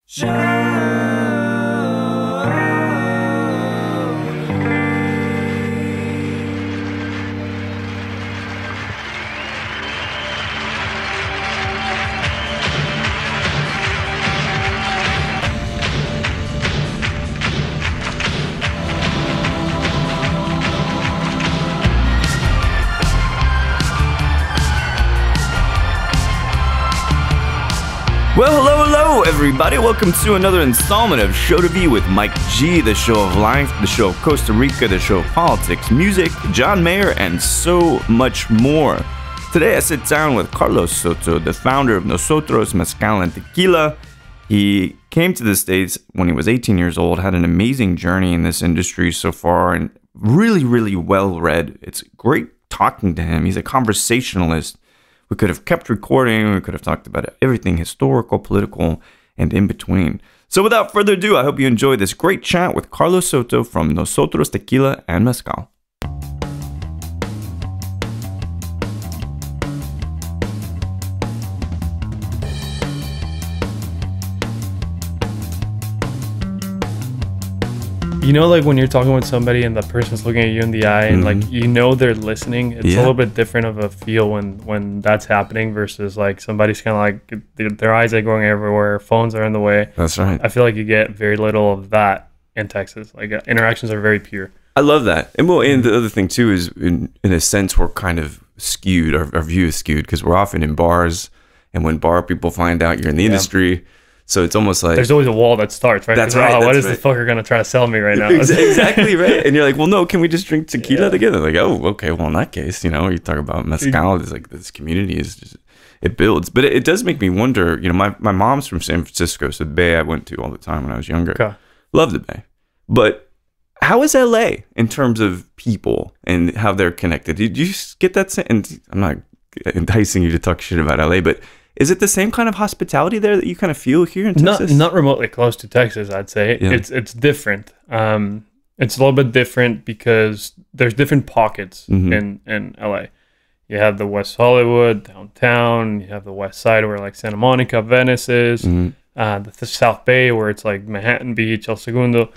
Well, hello, everybody. Welcome to another installment of Show to Be with Mike G, the show of life, the show of Costa Rica, the show of politics, music, John Mayer, and so much more. Today, I sit down with Carlos Soto, the founder of Nosotros Mezcal and Tequila. He came to the States when he was 18 years old, had an amazing journey in this industry so far, and really well-read. It's great talking to him. He's a conversationalist. We could have kept recording. We could have talked about everything historical, political, and in between. So without further ado, I hope you enjoy this great chat with Carlos Soto from Nosotros Tequila and Mezcal. You know, like when you're talking with somebody and the person's looking at you in the eye and like, you know, they're listening. It's a little bit different of a feel when that's happening versus like somebody's kind of like their eyes are going everywhere. Phones are in the way. That's right. I feel like you get very little of that in Texas. Like interactions are very pure. I love that. And well, and the other thing too is in a sense, we're kind of skewed. Our view is skewed because we're often in bars, and when bar people find out you're in the industry, so it's almost like there's always a wall that starts, right? That's right. What is the fucker gonna try to sell me right now? Exactly right. And you're like, well, no, can we just drink tequila together? Like, oh, okay. Well, in that case, you know, you talk about mezcal. It's like this community is just, it builds. But it does make me wonder. You know, my mom's from San Francisco, so the Bay I went to all the time when I was younger. Okay. Love the Bay. But how is LA in terms of people and how they're connected? Did you get that sense? And I'm not enticing you to talk shit about LA, but is it the same kind of hospitality there that you kind of feel here in Texas? Not remotely close to Texas, I'd say. Yeah. It's different. It's a little bit different because there's different pockets in LA. You have the West Hollywood, downtown. You have the West Side where like Santa Monica, Venice is. The South Bay where it's like Manhattan Beach, El Segundo.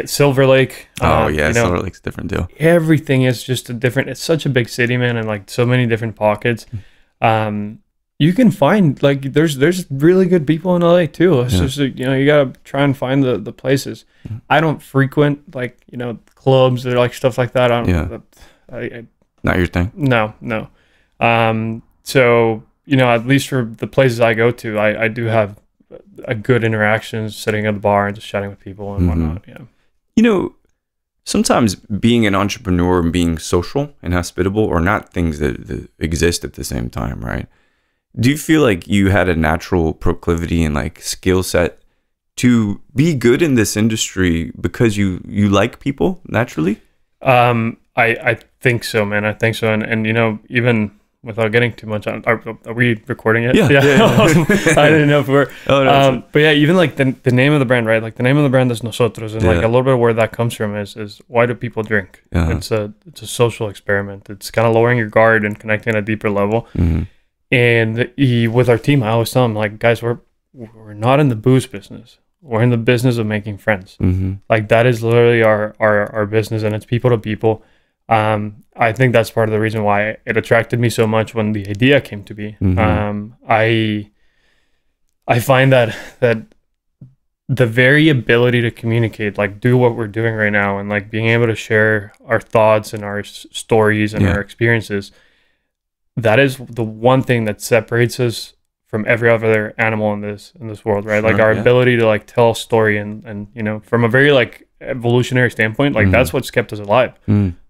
Silver Lake. Silver Lake's a different deal. Everything is just it's such a big city, man, and like so many different pockets. You can find like there's really good people in LA too. It's just, you know, you gotta try and find the places. I don't frequent like, you know, clubs or like stuff like that. Not your thing. No. So, you know, at least for the places I go to, I do have a good interactions sitting at the bar and just chatting with people and whatnot. Yeah. You know, sometimes being an entrepreneur and being social and hospitable are not things that exist at the same time, right? Do you feel like you had a natural proclivity and like skill set to be good in this industry because you like people naturally? I think so, man. I think so. And you know, even without getting too much on, are we recording it? Yeah. I didn't know if we were. Oh, no, but yeah, even like the name of the brand, right? Like the name of the brand is Nosotros, and like a little bit of where that comes from is why do people drink? It's a social experiment. It's kind of lowering your guard and connecting at a deeper level. And with our team, I always tell them, like, guys, we're not in the booze business. We're in the business of making friends. Like that is literally our business, and it's people to people. I think that's part of the reason why it attracted me so much when the idea came to be. I find that the very ability to communicate, like do what we're doing right now, and like being able to share our thoughts and our stories and our experiences, that is the one thing that separates us from every other animal in this world, right? Like our ability to like tell a story and you know, from a very like evolutionary standpoint, like that's what's kept us alive.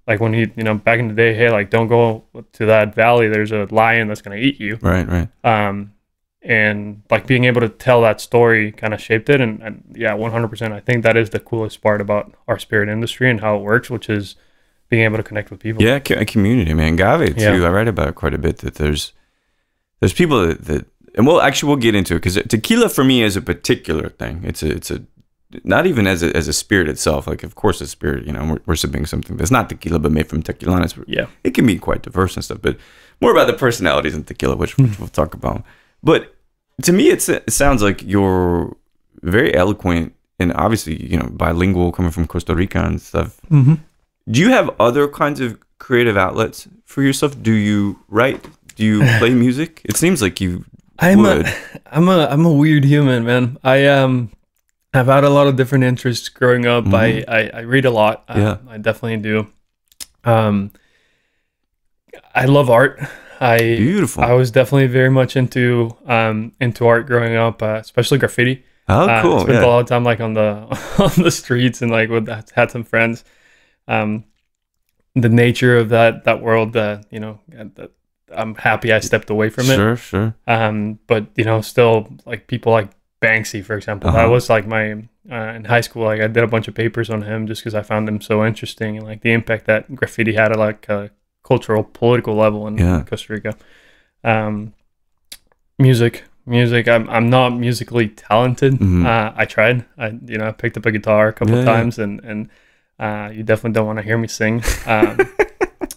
Like when you know, back in the day, hey, like don't go to that valley, there's a lion that's gonna eat you. Right. And like being able to tell that story kind of shaped it, and yeah, 100%. I think that is the coolest part about our spirit industry and how it works, which is being able to connect with people. Yeah, a community, man. Agave too. I write about it quite a bit. That there's people that and we'll get into it because tequila for me is a particular thing. It's a not even as a spirit itself. Like of course a spirit, you know, we're sipping something that's not tequila but made from tequilanas. It can be quite diverse and stuff, but more about the personalities in tequila, which we'll talk about. But to me, it sounds like you're very eloquent and obviously, you know, bilingual, coming from Costa Rica and stuff. Mm-hmm. Do you have other kinds of creative outlets for yourself? Do you write? Do you play music? It seems like you would. I'm a weird human, man. I've had a lot of different interests growing up. Mm-hmm. I read a lot. Yeah. I definitely do. I love art. Beautiful. I was definitely very much into art growing up, especially graffiti. Oh, cool. Spent a lot of time like on the on the streets and like had some friends. The nature of that world, you know, I'm happy I stepped away from it. Sure. But you know, still like people like Banksy, for example. That was like my in high school. Like I did a bunch of papers on him just because I found him so interesting and like the impact that graffiti had at like a cultural, political level in Costa Rica. Music. I'm not musically talented. I tried. I picked up a guitar a couple of times, and you definitely don't want to hear me sing.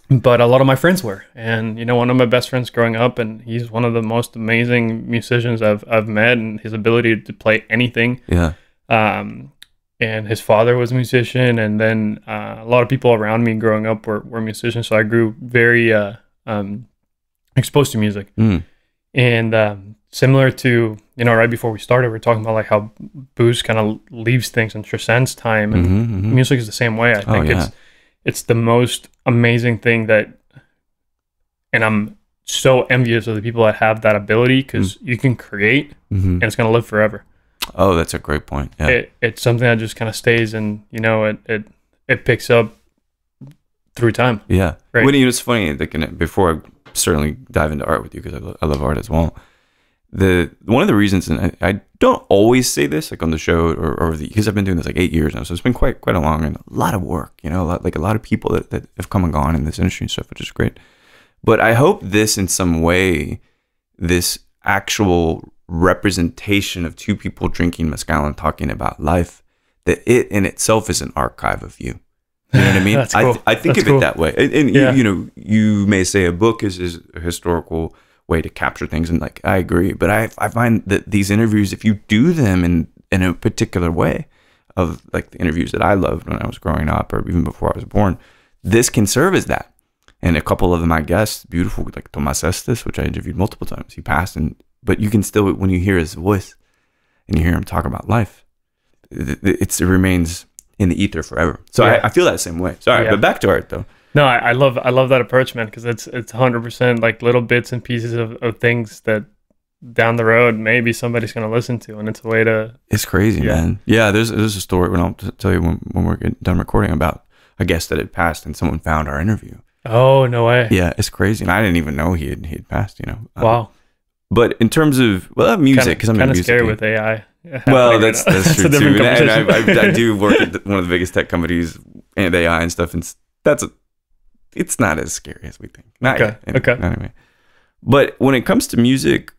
But a lot of my friends were, and you know, one of my best friends growing up, and he's one of the most amazing musicians I've met, and his ability to play anything. Yeah. And his father was a musician, and then a lot of people around me growing up were musicians, so I grew very exposed to music. And similar to, you know, right before we started, we are talking about like how booze kind of leaves things and transcends time, and music is the same way. I think it's the most amazing thing that, and I'm so envious of the people that have that ability, because you can create and it's going to live forever. Oh, that's a great point. Yeah. It's something that just kind of stays, and you know, it picks up through time. Yeah. Right. When, you know, it's funny, like, before I certainly dive into art with you, because I love art as well. One of the reasons, and I don't always say this like on the show because I've been doing this like 8 years now, so it's been quite a long and a lot of work, you know, a lot of people that have come and gone in this industry and stuff, which is great. But I hope this in some way, this actual representation of two people drinking mezcal and talking about life, that it in itself is an archive of you. You know what I mean? That's cool. I think of it that way. And you know, you may say a book is a historical way to capture things, and like I agree, but I find that these interviews, if you do them in a particular way, of like the interviews that I loved when I was growing up or even before I was born, this can serve as that. And a couple of my guests, beautiful, like Tomas Estes, which I interviewed multiple times, he passed, but you can still, when you hear his voice and you hear him talk about life, it remains in the ether forever. So I feel that same way. Sorry, but back to art though. No, I love that approach, man, because it's 100% like little bits and pieces of things that down the road maybe somebody's going to listen to, and it's a way to. It's crazy, man. Yeah, there's a story when I'll tell you when we're done recording about a guest that had passed, and someone found our interview. Oh, no way. Yeah, it's crazy, and I didn't even know he had passed. You know. Wow. But in terms of music, because I'm kind of scary with AI. Well, that's true too. And I do work at one of the biggest tech companies and AI and stuff, and it's not as scary as we think. Not yet. Anyway. But when it comes to music,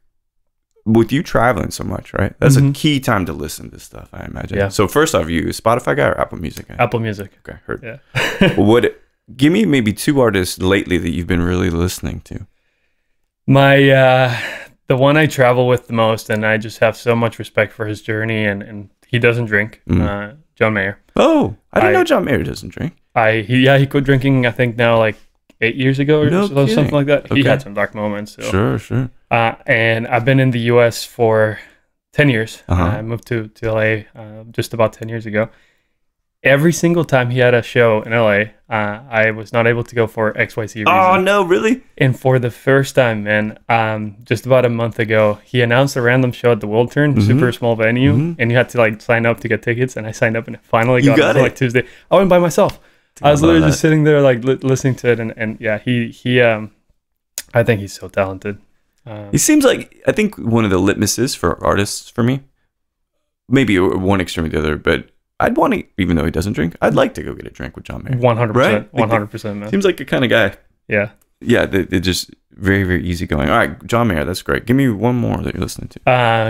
with you traveling so much, right? That's a key time to listen to stuff, I imagine. Yeah. So first off, you a Spotify guy or Apple Music guy? Apple Music. Okay, heard. Yeah. Give me maybe two artists lately that you've been really listening to. The one I travel with the most, and I just have so much respect for his journey, and he doesn't drink. John Mayer. Oh, I didn't know John Mayer doesn't drink. He quit drinking, I think now like 8 years ago or something like that. Okay. He had some dark moments. So. Sure. And I've been in the US for 10 years. I moved to LA just about 10 years ago. Every single time he had a show in LA, I was not able to go for XYZ reason. Oh, no, really? And for the first time, man, just about a month ago, he announced a random show at the World Turn, super small venue, and you had to like sign up to get tickets, and I signed up and finally got it like Tuesday. I went by myself. I was literally just sitting there like listening to it, and yeah, he I think he's so talented. He seems like, I think one of the litmuses for artists for me, maybe one extreme or the other, but I'd want to, even though he doesn't drink, I'd like to go get a drink with John Mayer. 100%. Right? 100%, man. Seems like a kind of guy. Yeah. Yeah, they're just very, very easygoing. All right, John Mayer, that's great. Give me one more that you're listening to.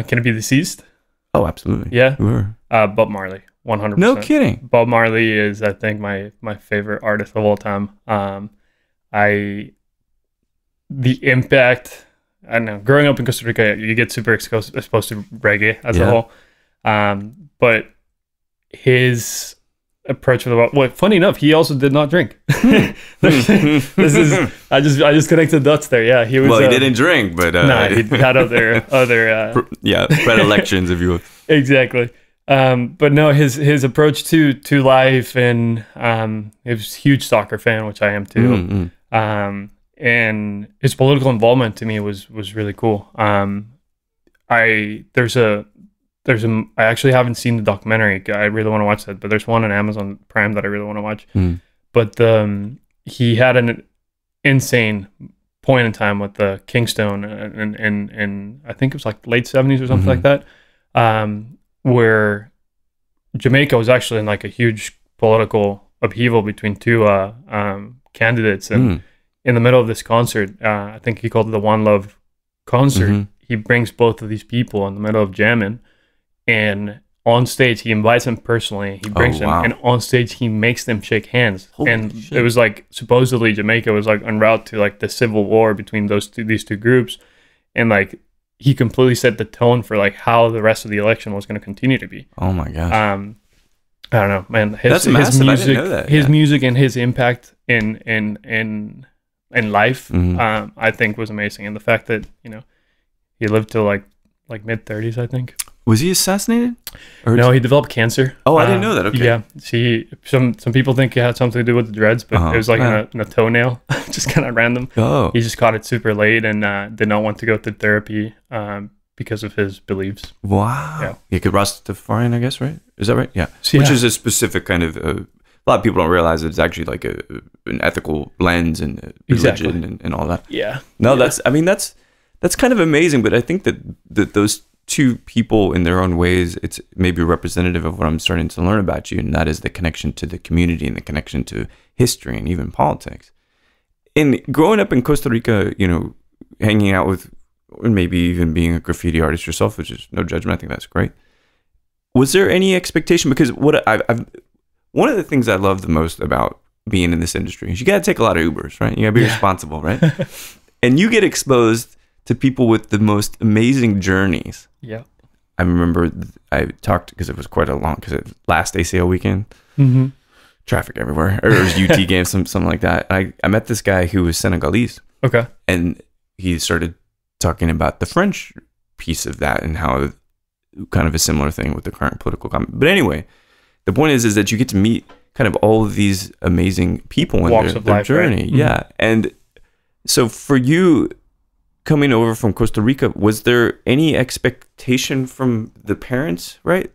Can it be Deceased? Oh, absolutely. Yeah. Sure. Bob Marley, 100%. No kidding. Bob Marley is, I think, my favorite artist of all time. The impact, I don't know, growing up in Costa Rica, you get super exposed to reggae as a whole. But his approach with the well, funny enough, he also did not drink. This is I just connected the dots there. Yeah, he was. Well, he didn't drink, but he had other predilections, if you will. Exactly. But no, his approach to life, and he was a huge soccer fan, which I am too. And his political involvement to me was really cool. I actually haven't seen the documentary. I really want to watch that, but there's one on Amazon Prime that I really want to watch. But he had an insane point in time with the Kingstone, and I think it was like late 70s or something like that, where Jamaica was actually in like a huge political upheaval between two candidates, and in the middle of this concert, I think he called it the One Love concert. He brings both of these people in the middle of jamming, and on stage he invites them personally. He brings them, and on stage he makes them shake hands. Holy shit. It was like supposedly Jamaica was like en route to like the civil war between these two groups, and like he completely set the tone for like how the rest of the election was going to continue to be. Oh my gosh. I don't know, man. That's massive. I didn't know that. His music and his impact in life, I think was amazing, and the fact that he lived till like mid 30s, I think. Was he assassinated? No, he developed cancer. Oh, I didn't know that. Okay. Yeah. See, some people think it had something to do with the dreads, but it was like in a toenail, just kind of random. Oh. He just caught it super late and did not want to go through therapy because of his beliefs. Wow. Yeah. He could Rastafarian, I guess, right? Is that right? Yeah. So, which is a specific kind of. A lot of people don't realize it's actually like an ethical lens and religion and all that. Yeah. No, that's kind of amazing, but I think that those two people in their own ways, it's maybe representative of what I'm starting to learn about you, and that is the connection to the community and the connection to history and even politics. And growing up in Costa Rica, hanging out with, and maybe even being a graffiti artist yourself, which is no judgment, I think that's great. Was there any expectation? Because one of the things I love the most about being in this industry is you got to take a lot of Ubers, right? You got to be responsible, right? And you get exposed to people with the most amazing journeys. Yeah. I remember I talked, because it was quite a long, because it last ACL weekend, traffic everywhere, or it was UT games, something like that. I met this guy who was Senegalese. Okay. And he started talking about the French piece of that and how kind of a similar thing with the current political climate. But anyway, the point is that you get to meet kind of all of these amazing people in their journey. Right? Yeah. And so for you, coming over from Costa Rica, was there any expectation from the parents, right?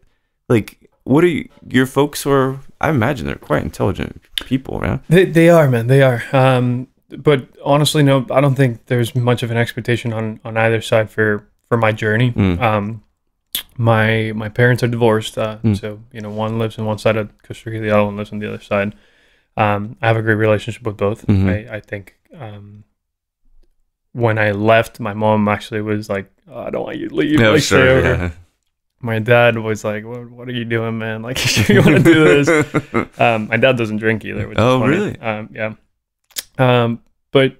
Like, what are your folks, or I imagine they're quite intelligent people, right? They are, man. They are. But honestly, no, I don't think there's much of an expectation on either side for my journey. My parents are divorced, so one lives on one side of Costa Rica, the other one lives on the other side. I have a great relationship with both. I think. When I left, my mom actually was like, oh, I don't want you to leave. No, like, sure, stay over. Yeah. My dad was like, what are you doing, man? Like, you want to do this? My dad doesn't drink either. Which is funny. Really? Yeah. But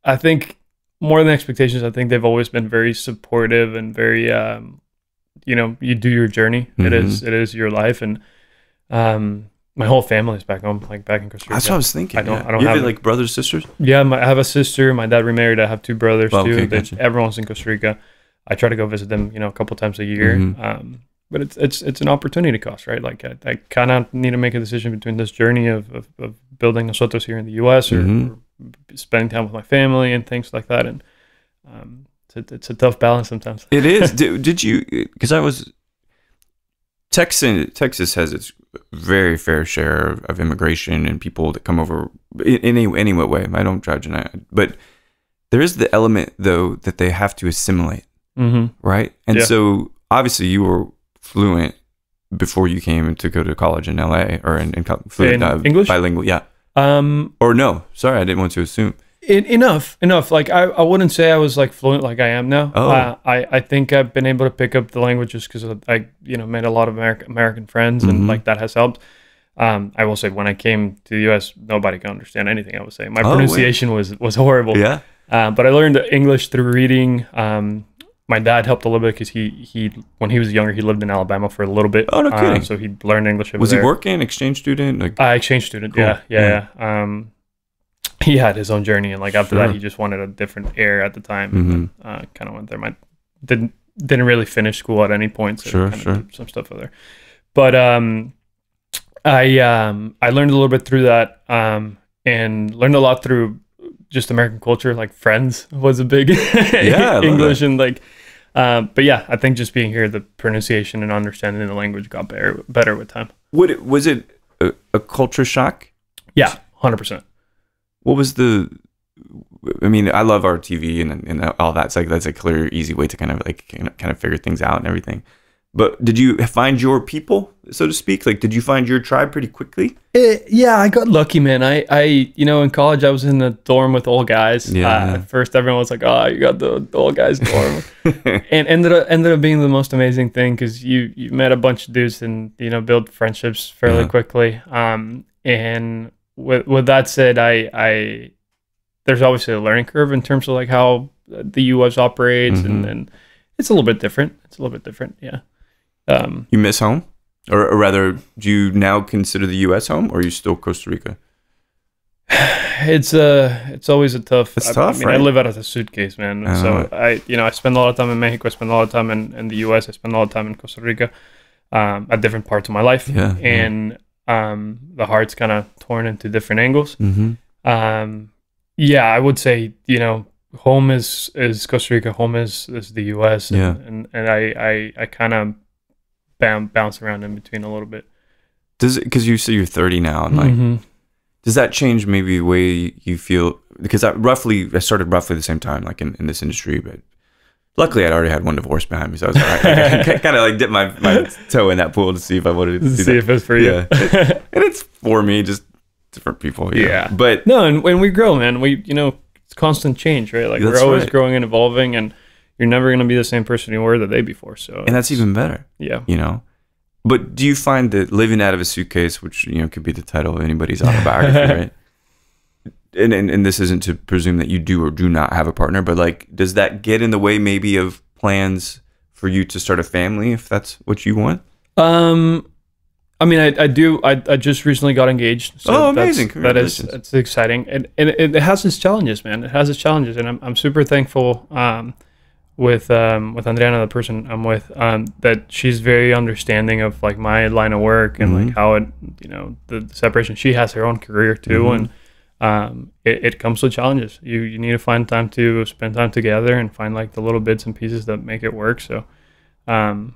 I think more than expectations, I think they've always been very supportive and very, you do your journey. It is your life. And my whole family's back home, like back in Costa Rica. That's what I was thinking. I don't you have have like brothers, sisters? Yeah, I have a sister. My dad remarried. I have two brothers too. Okay, gotcha. Everyone's in Costa Rica. I try to go visit them, a couple times a year. But it's an opportunity cost, right? Like I kind of need to make a decision between this journey of building Nosotros here in the U.S. or spending time with my family and things like that. And it's a tough balance sometimes. It is. Did you? Because I was. Texas has its very fair share of immigration and people that come over in any way. I don't judge, but there is the element though that they have to assimilate, right? And so obviously you were fluent before you came to go to college in LA or in fluent English, bilingual, yeah. Or no, sorry, I didn't want to assume. Enough. Like I wouldn't say I was like fluent like I am now. I think I've been able to pick up the languages because I made a lot of American friends and like that has helped. I will say when I came to the US, nobody can understand anything I was saying. My pronunciation was horrible. Yeah. But I learned English through reading. my dad helped a little bit because he when he was younger, he lived in Alabama for a little bit. Oh, no kidding. So he learned English over Was there. he working? Exchange student? Like, Exchange student. Cool. Yeah. He had his own journey, and like after that, he just wanted a different air at the time. Kind of went there. Didn't really finish school at any point. So did some stuff over there. But I learned a little bit through that, and learned a lot through just American culture. Like Friends was a big English and like. But yeah, I think just being here, the pronunciation and understanding the language got better with time. Was it a culture shock? Yeah, 100%. What was I mean, I love our TV and all that. It's like that's a clear, easy way to kind of figure things out and everything. But did you find your people, so to speak? Like, did you find your tribe pretty quickly? Yeah, I got lucky, man. I in college, I was in the dorm with old guys. At first, everyone was like, "Oh, you got the old guys dorm," and ended up being the most amazing thing because you met a bunch of dudes and build friendships fairly quickly. And with that said, I there's obviously a learning curve in terms of like how the U.S. operates, and it's a little bit different. Yeah. You miss home? Or rather, do you now consider the U.S. home, or are you still Costa Rica? It's always a tough. It's tough, right? I live out of a suitcase, man. So I spend a lot of time in Mexico. I spend a lot of time in the U.S. I spend a lot of time in Costa Rica, at different parts of my life. And the heart's kind of torn into different angles. I would say home is Costa Rica. Home is the U.S. And I kind of bounce around in between a little bit. Because you say you're 30 now, and like, does that change maybe the way you feel? Because I started roughly the same time, like in this industry, but luckily I'd already had one divorce behind me, so I was I kind of like dipped my toe in that pool to see if I wanted to see if it's for you. Yeah, and it's for me, just different people. Yeah, but no, and when we grow, man, it's constant change, right? Like we're always growing and evolving, and you're never going to be the same person you were the day before. So, and that's even better. Yeah. But do you find that living out of a suitcase, which could be the title of anybody's autobiography, right? And this isn't to presume that you do or do not have a partner, but like, does that get in the way maybe of plans for you to start a family if that's what you want? I mean, I do. I just recently got engaged. So amazing! Congratulations. That's exciting, and it has its challenges, man. It has its challenges, and I'm super thankful with Andriana, the person I'm with, that she's very understanding of like my line of work and like how it, the separation. She has her own career too, and it comes with challenges. You need to find time to spend time together and find like the little bits and pieces that make it work. So, but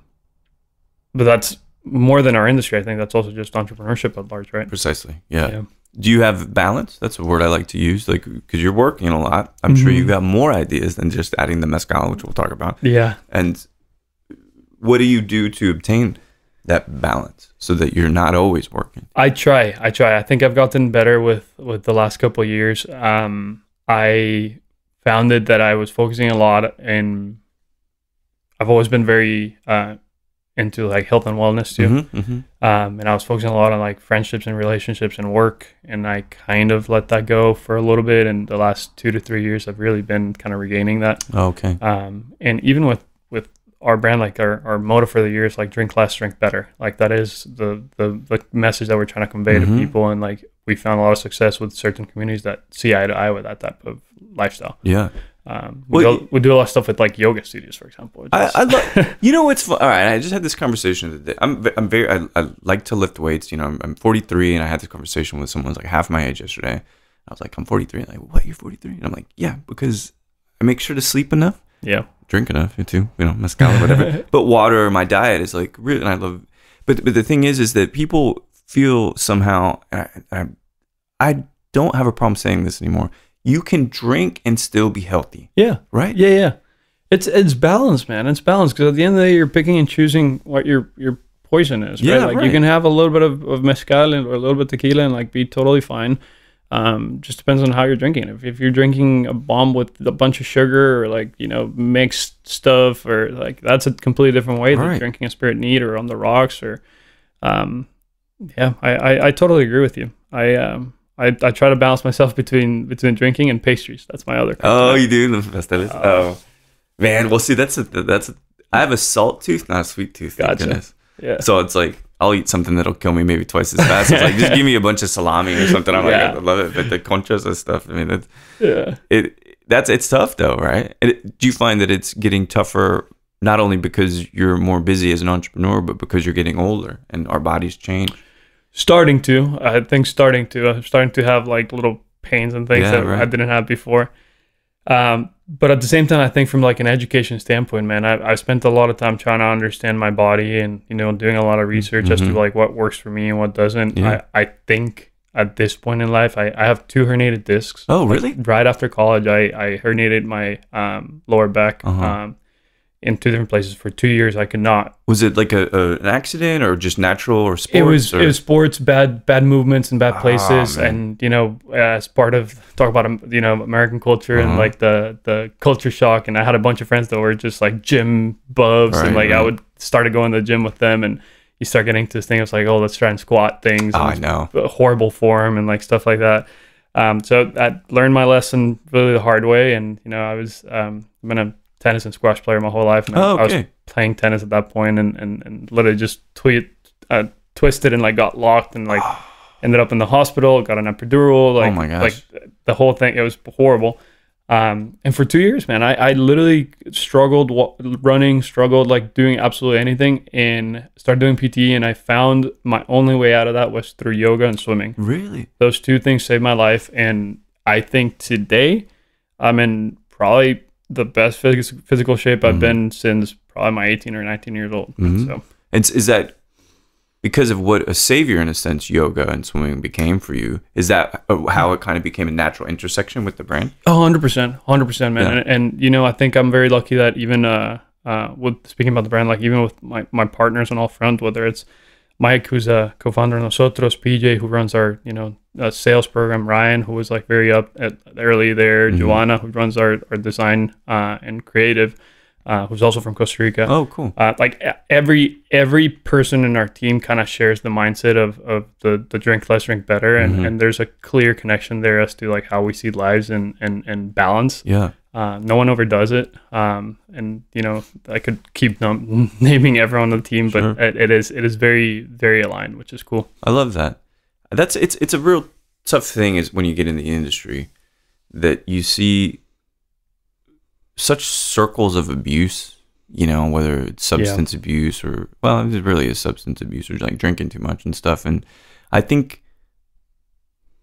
that's more than our industry. I think that's also just entrepreneurship at large, right? Precisely. Yeah. Do you have balance? That's a word I like to use, like, because you're working a lot. I'm sure you've got more ideas than just adding the mezcal, which we'll talk about. Yeah. And what do you do to obtain that balance so that you're not always working? I try. I think I've gotten better with the last couple of years. I found it that I was focusing a lot, and I've always been very into like health and wellness too. And I was focusing a lot on like friendships and relationships and work, and I kind of let that go for a little bit. And the last 2 to 3 years, I've really been kind of regaining that. Okay. And even with our brand, like our motto for the year is like drink less, drink better. Like that is the message that we're trying to convey to people. And like we found a lot of success with certain communities that see eye to eye with that type of lifestyle. Yeah. We do a lot of stuff with like yoga studios, for example. I love, what's fun? All right, I just had this conversation today. I like to lift weights. I'm 43, and I had this conversation with someone who's like half my age yesterday. I was like, I'm 43. And like, what? You're 43? And I'm like, yeah, because I make sure to sleep enough. Yeah. Drink enough too. Mezcal or whatever. But water, my diet is like really, and I love. But the thing is that people feel somehow. I don't have a problem saying this anymore. You can drink and still be healthy. Yeah. Right? Yeah. It's balance, man. It's balance, because at the end of the day, you're picking and choosing what your poison is, right? Yeah, like you can have a little bit of mezcal or a little bit of tequila and like be totally fine. Just depends on how you're drinking. If you're drinking a bomb with a bunch of sugar or like, mixed stuff, or like that's a completely different way than drinking a spirit neat or on the rocks or I totally agree with you. I try to balance myself between drinking and pastries. That's my other. Oh, you do the pasteles. Man, well, see, I have a salt tooth, not a sweet tooth. Thank goodness. Yeah. So it's like I'll eat something that'll kill me maybe twice as fast. It's like just give me a bunch of salami or something. I'm like, I love it. But the conchas and stuff. I mean, it's tough though, right? Do you find that it's getting tougher not only because you're more busy as an entrepreneur, but because you're getting older and our bodies change? Starting to, I think, I'm starting to have like little pains and things that I didn't have before. But at the same time, I think from like an education standpoint, man, I spent a lot of time trying to understand my body and, you know, doing a lot of research as to like what works for me and what doesn't. Yeah. I think at this point in life, I have 2 herniated discs. Oh, really? Like, right after college, I herniated my lower back in 2 different places for 2 years. I could not. Was it like an accident or just natural or sports? It was sports, bad movements in bad places, and you know, as part of talk about, you know, American culture and like the culture shock. And I had a bunch of friends that were just like gym buffs, and like I would started going to the gym with them, and you start getting to this thing. It's like, oh, let's try and squat things. Oh, I know. Horrible form and like stuff like that. So I learned my lesson really the hard way, and you know, I was been a tennis and squash player my whole life, and I was playing tennis at that point, and literally just twisted and like got locked and like ended up in the hospital, got an epidural, like, oh my gosh, like the whole thing. It was horrible. And for 2 years, man, I literally struggled running, struggled like doing absolutely anything, and started doing PTE, and I found my only way out of that was through yoga and swimming. Really? Those 2 things saved my life, and I think today I'm in probably the best physical shape I've been since probably my 18 or 19 years old. So, is that because of what a savior, in a sense, yoga and swimming became for you? Is that how it kind of became a natural intersection with the brand? Oh, 100%, man. Yeah. And you know, I think I'm very lucky that even with speaking about the brand, like even with my partners on all front, whether it's Mike, who's a co-founder of Nosotros, PJ, who runs our, you know, sales program, Ryan, who was like very up at early there, Joanna, who runs our design and creative, who's also from Costa Rica. Oh, cool. Like every person in our team kind of shares the mindset of the drink less, drink better, and there's a clear connection there as to like how we see lives and balance. Yeah. No one overdoes it, and you know, I could keep naming everyone on the team, but it is very, very aligned, which is cool. I love that. It's a real tough thing is when you get in the industry that you see such circles of abuse, you know, whether it's substance abuse or, well, it really is substance abuse or like drinking too much and stuff. And I think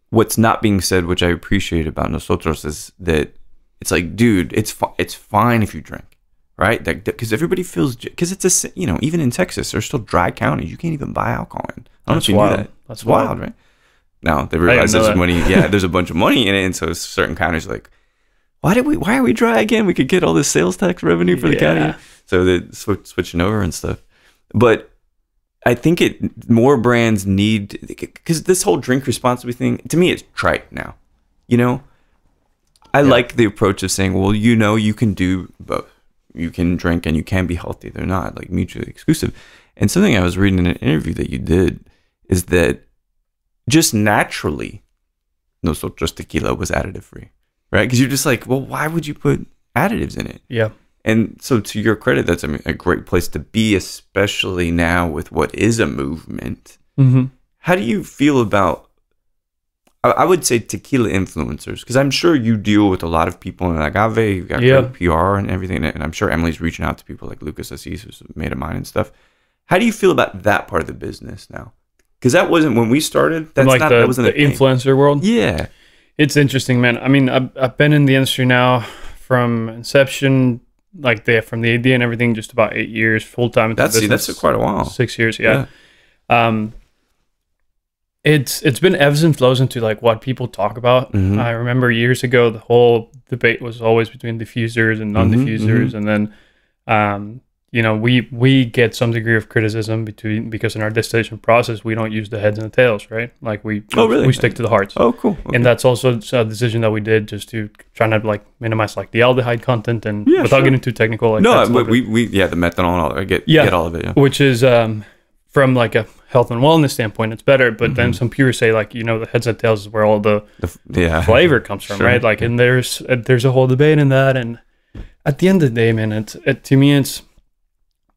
what's not being said, which I appreciate about Nosotros, is that it's like, dude, it's fine if you drink, right? Because everybody feels, because it's a, you know, even in Texas, there's still dry counties. You can't even buy alcohol in. I don't know if you knew that. That's wild, right? Now they realize there's money. Yeah, there's a bunch of money in it, and so certain counties are like, why are we dry again? We could get all this sales tax revenue for the county. So they're switching over and stuff. But I think more brands need, because this whole drink responsibly thing, to me, it's trite now. You know, I like the approach of saying, well, you know, you can do both. You can drink and you can be healthy. They're not like mutually exclusive. And something I was reading in an interview that you did is that just naturally, Nosotros Tequila was additive free, right? Because you're just like, well, why would you put additives in it? Yeah. And so to your credit, that's a great place to be, especially now with what is a movement. How do you feel about, I would say, tequila influencers? Because I'm sure you deal with a lot of people in Agave, you've got great PR and everything, and I'm sure Emily's reaching out to people like Lucas Assis, who's a mate of mine and stuff. How do you feel about that part of the business now? Because that wasn't when we started. That's like that wasn't the influencer world. Yeah, it's interesting, man. I mean, I've been in the industry now from inception, like from the idea and everything, just about 8 years full time. That's quite a while. 6 years, yeah. It's been ebbs and flows into like what people talk about. I remember years ago, the whole debate was always between diffusers and non-diffusers, and then you know, we get some degree of criticism because in our distillation process we don't use the heads and the tails, right? Like we stick to the hearts. Oh, cool. Okay. And that's also a decision that we did just to try to like minimize like the aldehyde content and without getting too technical. Like no, we the methanol and all that. I get all of it. Yeah. Which is from like a health and wellness standpoint, it's better. But then some purists say like, you know, the heads and tails is where all the flavor comes from, right? Like, and there's a whole debate in that, and at the end of the day, man, to me, it's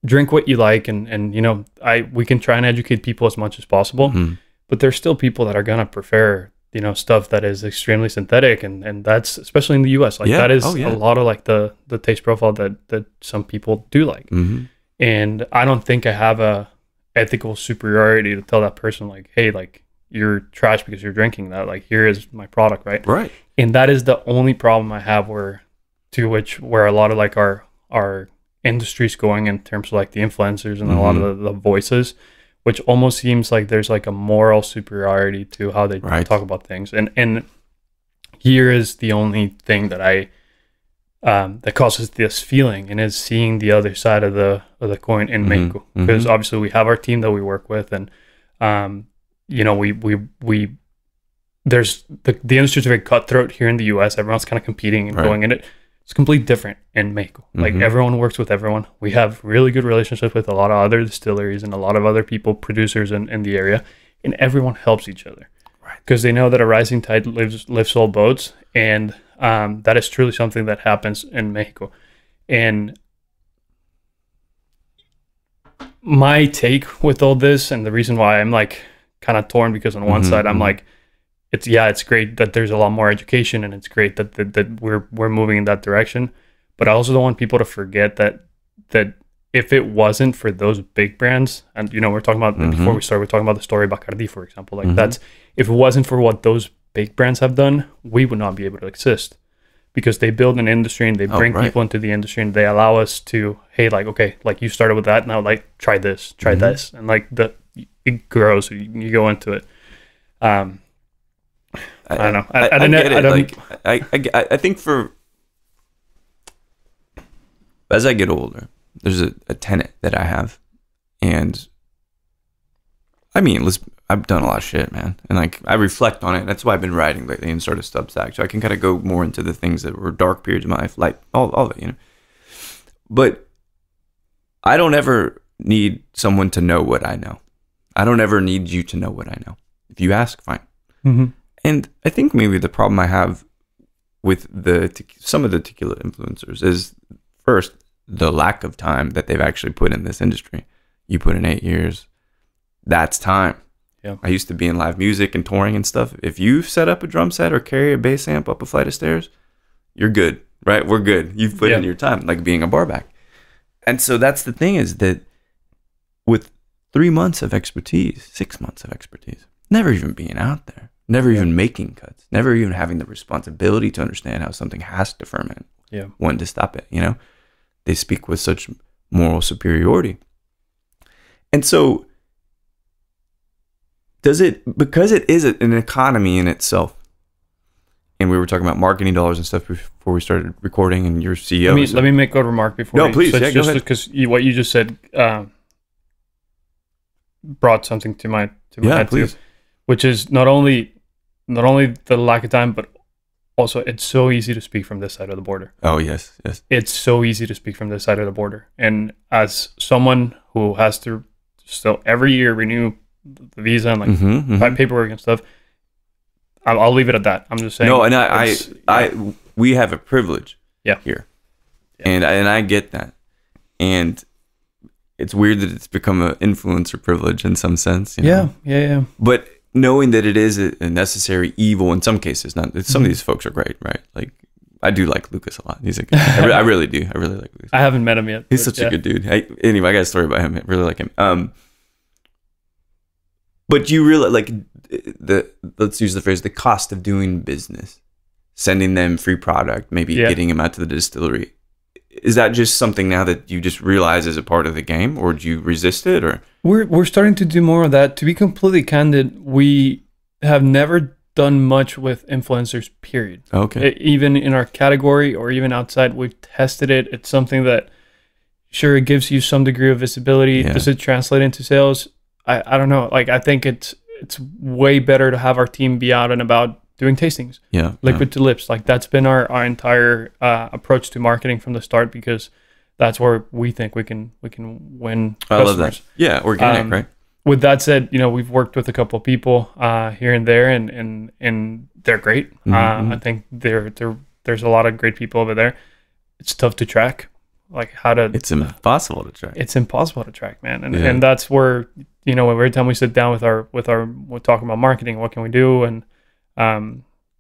drink what you like, and you know, we can try and educate people as much as possible, but there's still people that are gonna prefer, you know, stuff that is extremely synthetic, and that's especially in the US, like that is a lot of like the taste profile that some people do like. And I don't think I have a ethical superiority to tell that person like, hey, like, you're trash because you're drinking that, like, here is my product, right? And that is the only problem I have where a lot of like our industry's going in terms of like the influencers and a lot of the voices, which almost seems like there's like a moral superiority to how they talk about things. And here is the only thing that that causes this feeling, and is seeing the other side of the coin in Mexico, because obviously we have our team that we work with, and you know, we there's the industry is very cutthroat here in the US. Everyone's kind of competing and going in it. It's completely different in Mexico. Like, everyone works with everyone. We have really good relationships with a lot of other distilleries and a lot of other people, producers in the area, and everyone helps each other, because they know that a rising tide lifts all boats, and that is truly something that happens in Mexico. And my take with all this, and the reason why I'm like kind of torn, because on one side I'm like, it's great that there's a lot more education, and it's great that we're moving in that direction, but I also don't want people to forget that if it wasn't for those big brands, and you know, we're talking about before we start, we're talking about the story Bacardi, for example, like that's, if it wasn't for what those big brands have done, we would not be able to exist, because they build an industry, and they bring people into the industry, and they allow us to, hey, like, okay, like, you started with that, now like try this, and like it grows, you go into it. I don't know. I think for as I get older, there's a tenet that I have, and I mean, I've done a lot of shit, man, and like, I reflect on it. That's why I've been writing lately and sort of Substack, so I can kind of go more into the things that were dark periods of my life, like all of it, you know. But I don't ever need someone to know what I know. I don't ever need you to know what I know. If you ask, fine. And I think maybe the problem I have with some of the tequila influencers is, first, the lack of time that they've actually put in this industry. You put in 8 years. That's time. Yeah. I used to be in live music and touring and stuff. If you set up a drum set or carry a bass amp up a flight of stairs, you're good, right? We're good. You've put in your time, like being a barback. And so that's the thing, is that with 3 months of expertise, 6 months of expertise, never even being out there, never even making cuts, never even having the responsibility to understand how something has to ferment, when to stop it, you know, they speak with such moral superiority. And so because it is an economy in itself, and we were talking about marketing dollars and stuff before we started recording, and your CEO. Let me make a remark before. No, please. Yeah, go ahead. Because what you just said brought something to my head too, which is not only the lack of time, but also it's so easy to speak from this side of the border. Oh yes. It's so easy to speak from this side of the border, and as someone who has to still every year renew the visa and like paperwork and stuff, I'll leave it at that. I'm just saying. No, and we have a privilege here, and I get that, and it's weird that it's become an influencer privilege in some sense. You know? Yeah. But knowing that it is a necessary evil in some cases, some of these folks are great, right? Like, I do like Lucas a lot. He's like, I really do. I really like Lucas. I haven't met him yet. He's such a good dude. Anyway, I got a story about him. I really like him. But you really like let's use the phrase, the cost of doing business, sending them free product, maybe getting them out to the distillery. Is that just something now that you just realize is a part of the game, or do you resist it? Or we're starting to do more of that. To be completely candid, we have never done much with influencers, period. Okay. Even in our category or even outside, we've tested it. It's something that, sure, it gives you some degree of visibility. Yeah. Does it translate into sales? I don't know. Like, I think it's way better to have our team be out and about doing tastings. Yeah. Liquid to lips. Like, that's been our entire approach to marketing from the start, because that's where we think we can win customers. I love that. Yeah, organic, right? With that said, you know, we've worked with a couple of people here and there, and they're great. I think there's a lot of great people over there. it's tough to track. Like how to, it's impossible to track. It's impossible to track, man. And that's where, you know, every time we sit down we're talking about marketing, what can we do? And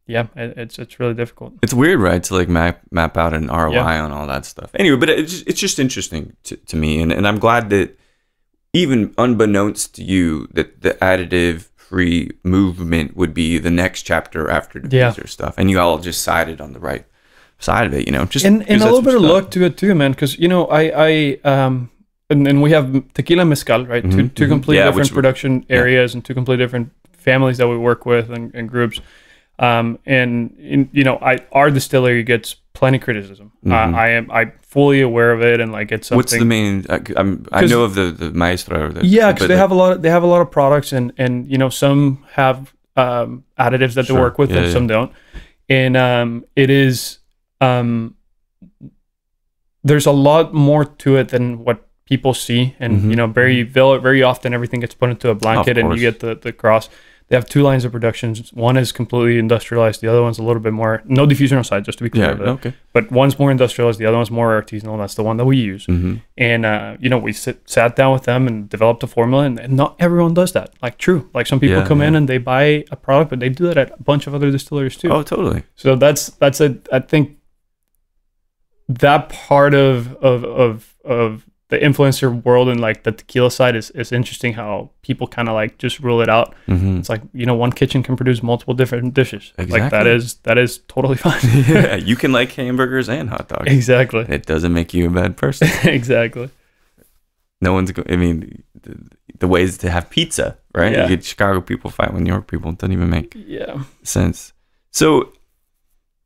it's really difficult. It's weird, right? To like map out an ROI on all that stuff. Anyway, but it's just interesting to me. And I'm glad that even unbeknownst to you that the additive free movement would be the next chapter after diffuser stuff. And you all just sided on the right side of it, you know, just and a little bit of luck to it too, man, because you know and we have tequila and mezcal, right? Two completely different production areas and two completely different families that we work with and groups, and you know, our distillery gets plenty criticism. I'm fully aware of it, and like it's something. What's the main? I know of the maestro. Because they have a lot of products, and you know, some have additives that they work with, and some don't, and it is. There's a lot more to it than what people see, and you know, very often everything gets put into a blanket, and you get the cross. They have two lines of productions. One is completely industrialized. The other one's a little bit more no diffuser on side, just to be clear. Okay. But one's more industrialized. The other one's more artisanal. That's the one that we use. And you know, we sat down with them and developed a formula, and not everyone does that. Like true, like some people come in and they buy a product, but they do that at a bunch of other distilleries too. Oh, totally. So that's I think that part of the influencer world and like the tequila side is interesting, how people kind of like just rule it out. It's like, you know, one kitchen can produce multiple different dishes. Exactly. Like that is totally fine. Yeah, you can like hamburgers and hot dogs. Exactly. It doesn't make you a bad person. Exactly. No one's I mean, the ways to have pizza, right? You get Chicago people fight with New York people. It doesn't even make sense. So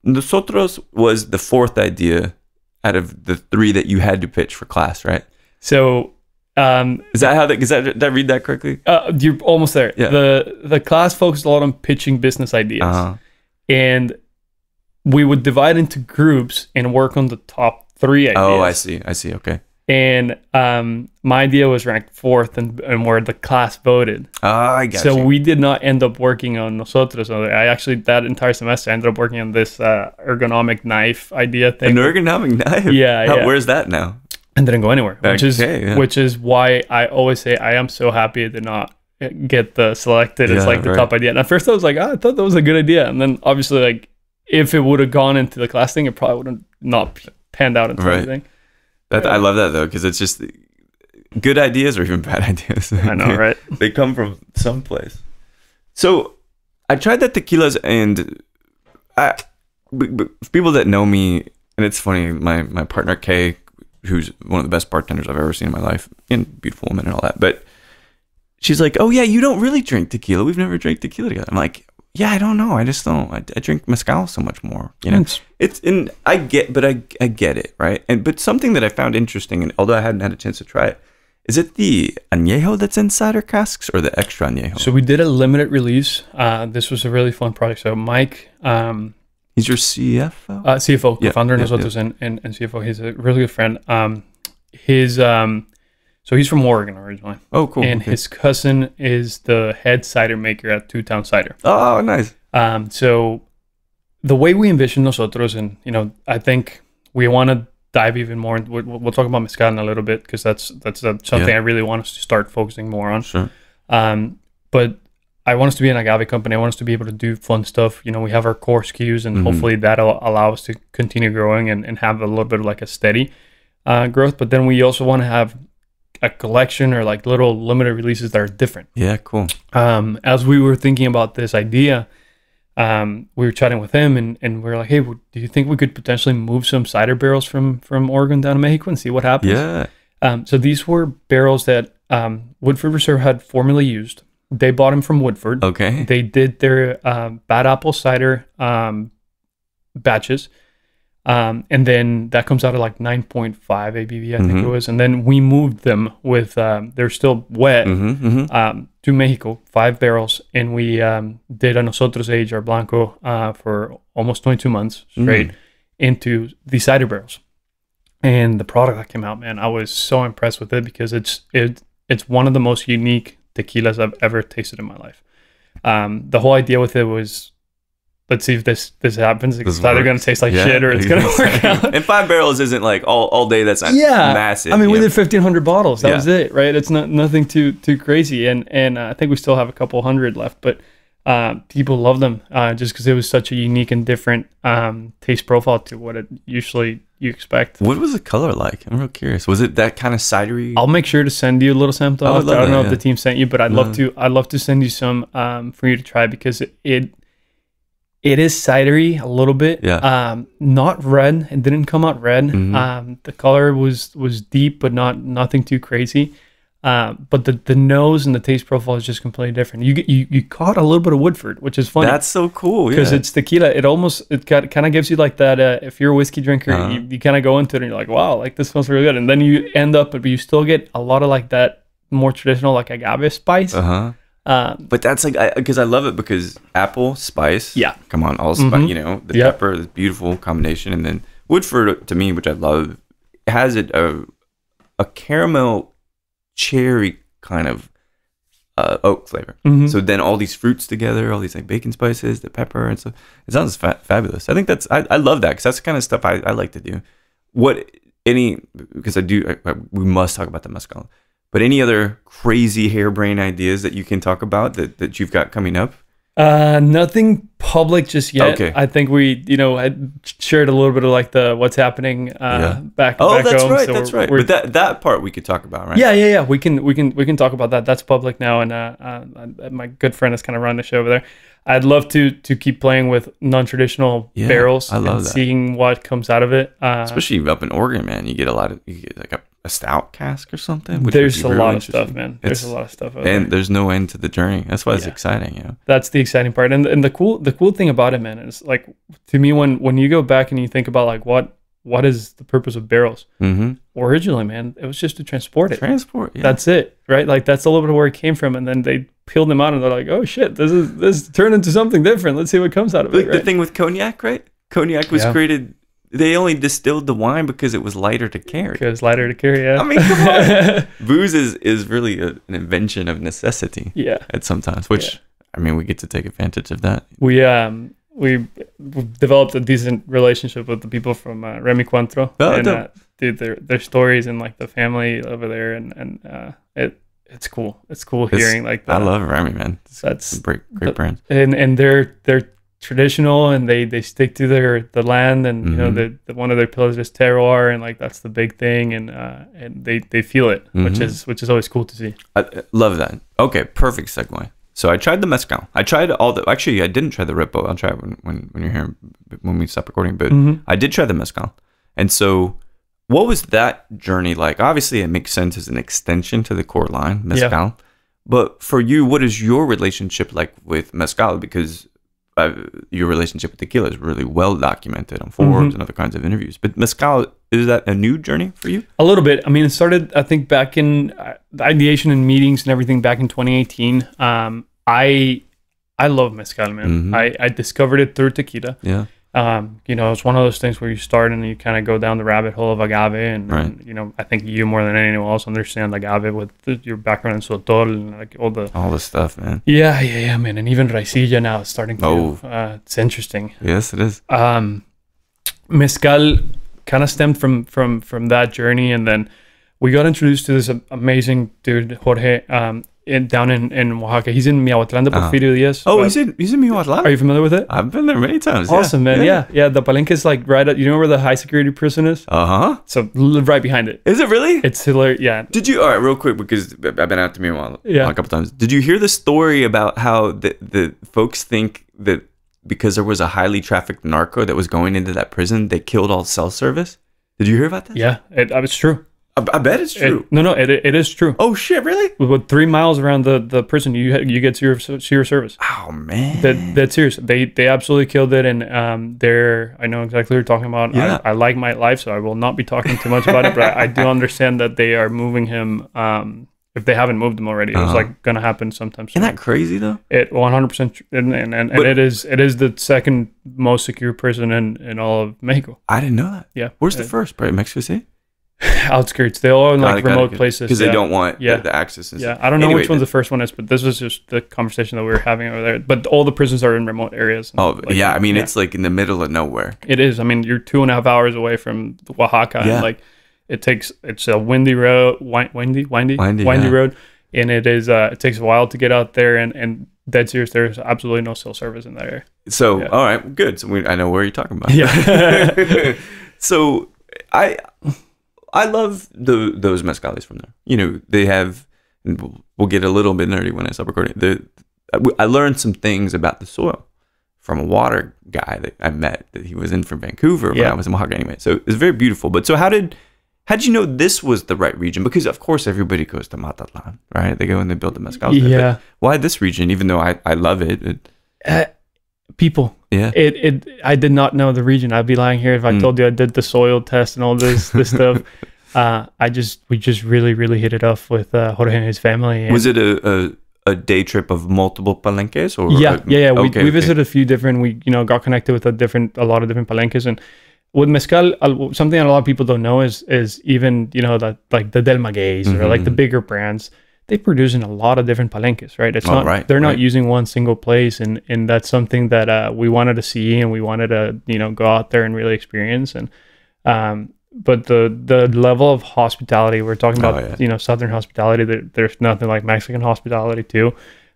Nosotros was the fourth idea out of the three that you had to pitch for class, right? So is that how did I read that correctly? You're almost there. Yeah. The class focused a lot on pitching business ideas, and we would divide into groups and work on the top three ideas. Oh, I see. Okay. And my idea was ranked fourth, and where the class voted. I got so you. we did not end up working on Nosotros. I actually, that entire semester, I ended up working on this ergonomic knife idea thing. An ergonomic knife? Yeah. Where's that now? And didn't go anywhere, which is why I always say I am so happy I did not get selected as like the top idea. And at first I was like, I thought that was a good idea. And then obviously, like, if it would have gone into the class thing, it probably would have not panned out into anything. I love that though, because it's just good ideas or even bad ideas. I know, right? They come from someplace. So I tried that tequilas, and people that know me, and it's funny, my partner Kay, who's one of the best bartenders I've ever seen in my life, and beautiful woman and all that, but she's like, oh yeah, you don't really drink tequila. We've never drank tequila together. I'm like, yeah, I don't know. I just don't. I drink mezcal so much more. You know, I get it, right? But something that I found interesting, and although I hadn't had a chance to try it, is it the añejo that's in cider casks or the extra añejo? So we did a limited release. This was a really fun project. So Mike, he's your CFO? CFO, co-founder of Nosotros and CFO. He's a really good friend. So he's from Oregon originally. Oh, cool. And his cousin is the head cider maker at Two Town Cider. Oh, nice. So the way we envision Nosotros, and you know, I think we want to dive even more. We'll talk about mezcal in a little bit, because that's something I really want us to start focusing more on. Sure. But I want us to be an agave company. I want us to be able to do fun stuff. You know, we have our core SKUs, and hopefully that'll allow us to continue growing and have a little bit of like a steady growth. But then we also want to have a collection or like little limited releases that are different. Yeah, cool. As we were thinking about this idea, we were chatting with him, and we were like, hey, do you think we could potentially move some cider barrels from Oregon down to Mexico and see what happens? Yeah. So these were barrels that Woodford Reserve had formerly used. They bought them from Woodford. Okay. They did their bad apple cider batches. And then that comes out at like 9.5 ABV, I think it was. And then we moved them with, they're still wet, to Mexico, 5 barrels. And we did a Nosotros age, our Blanco, for almost 22 months straight into the cider barrels. And the product that came out, man, I was so impressed with it, because it's one of the most unique tequilas I've ever tasted in my life. The whole idea with it was let's see if this happens. This It's either going to taste like shit or it's going to work out. And 5 barrels isn't like all day. That's not massive. I mean, we did 1,500 bottles. That was it, right? It's nothing too crazy. And I think we still have a couple hundred left, but people love them just because it was such a unique and different taste profile to what it usually you expect. What was the color like? I'm real curious. Was it that kind of cidery? I'll make sure to send you a little sample. I don't know if the team sent you, but I'd love to send you some for you to try, because it is cidery a little bit. Not red. It didn't come out red. The color was deep, but nothing too crazy. But the nose and the taste profile is just completely different. You caught a little bit of Woodford, which is funny. That's so cool, because it's tequila. It kind of gives you like that. If you're a whiskey drinker, you kind of go into it and you're like, wow, like this smells really good. And then you end up, but you still get a lot of like that more traditional like agave spice. But that's like, because I love it, because apple spice. Yeah. Come on, all spice. You know, the pepper, this beautiful combination, and then Woodford to me, which I love, has a caramel cherry kind of oak flavor. So then all these fruits together, all these like bacon spices, the pepper and stuff, it sounds fabulous. I think that's I love that, because that's the kind of stuff I like to do. Because we must talk about the mezcal, but any other crazy harebrained ideas that you can talk about that you've got coming up? Nothing public just yet. Okay. I think we, I shared a little bit of like the what's happening back home. That's right. So that's right. But that part we could talk about, right? Yeah. We can talk about that. That's public now, and my good friend is kind of running the show over there. I'd love to keep playing with non-traditional barrels. I love and that. Seeing what comes out of it. Especially up in Oregon, man, you get like a stout cask or something. There's a lot of stuff, man. There's a lot of stuff out and there. There's no end to the journey. That's why it's exciting, you know. That's the exciting part, and the cool thing about it, man, is like, to me, when you go back and you think about like what is the purpose of barrels? Originally, man, it was just to transport it. That's it, right? Like that's a little bit of where it came from, and then they peeled them out and they're like, oh shit, this turned into something different. Let's see what comes out of it. Right? The thing with cognac, right? Cognac was created. They only distilled the wine because it was lighter to carry. I mean, come on. Booze is really an invention of necessity. Yeah. At sometimes, which I mean, we get to take advantage of that. We developed a decent relationship with the people from Remy Cuantro, and dude, their stories and like the family over there, and it's cool. It's cool hearing like that. I love Remy, man. That's great brand. And they're traditional, and they stick to the land, and you know the one of their pillars is terroir, and like that's the big thing, and they feel it, which is always cool to see. I love that. Okay, perfect segue. So I tried the mezcal. I tried actually I didn't try the Ripo. I'll try it when you're here, when we stop recording, but I did try the mezcal. And so what was that journey like? Obviously it makes sense as an extension to the core line, mezcal. But for you, what is your relationship like with mezcal? Because your relationship with tequila is really well documented on forums and other kinds of interviews. But mezcal, is that a new journey for you? A little bit. I mean, it started, I think, back in the ideation and meetings and everything back in 2018. I love mezcal, man. I discovered it through tequila. Yeah. It's one of those things where you start and you kind of go down the rabbit hole of agave, and I think you more than anyone else understand agave with your background in Soto and like all the stuff, man. Yeah, man. And even raicilla now is starting to. It's interesting. Yes, it is. Mezcal kind of stemmed from that journey, and then we got introduced to this amazing dude, Jorge. Down in Oaxaca. He's in Miahuatlán de Porfirio Diaz. Oh, he's in Miahuatlán? Are you familiar with it? I've been there many times. Awesome, man. Yeah. The Palenque is like right at, you know where the high security prison is? So right behind it. Is it really? It's hilarious. Yeah. Did you, all right, real quick, because I've been out to Miahuatlán a couple times. Did you hear the story about how the folks think that because there was a highly trafficked narco that was going into that prison, they killed all cell service? Did you hear about that? Yeah, it's true. I bet it's true. It is true. Oh shit, really? With 3 miles around the prison, you get to your service. Oh man, that's serious. They absolutely killed it, and I know exactly what you're talking about. Yeah. I like my life, so I will not be talking too much about it. But I do understand that they are moving him. If they haven't moved him already, it was like gonna happen sometime soon. Isn't that crazy though? It 100%, and it is the second most secure prison in all of Mexico. I didn't know that. Yeah. Where's the first? Right, Mexico City. outskirts. They're all in like remote places because they don't want the access. Yeah, I don't know which one the first one is, but this was just the conversation that we were having over there. But all the prisons are in remote areas. I mean, it's like in the middle of nowhere. It is. I mean, you're 2.5 hours away from Oaxaca, and like it's a windy road, windy road, and it takes a while to get out there, and dead serious, there's absolutely no cell service in that area. So all right, good. So I know where you're talking about. Yeah. So I love those mezcales from there. You know, they have. We'll get a little bit nerdy when I stop recording. I learned some things about the soil from a water guy that I met. That he was in from Vancouver when I was in Oaxaca anyway. So it's very beautiful. But so how did you know this was the right region? Because of course everybody goes to Mazatlan, right? They go and they build the mezcal. Yeah. Why this region? Even though I love it. People. Yeah. I did not know the region. I'd be lying here if I told you I did the soil test and all this stuff. We just really, really hit it off with Jorge and his family. And was it a day trip of multiple palenques? Or we visited a few different. We got connected with a lot of different palenques, and with mezcal, something that a lot of people don't know is even that like the Del Maguey's or like the bigger brands. They produce in a lot of different palenques, right? It's they're not using one single place, and that's something that we wanted to see, and we wanted to go out there and really experience. And but the level of hospitality we're talking about, Southern hospitality, there's nothing like Mexican hospitality too,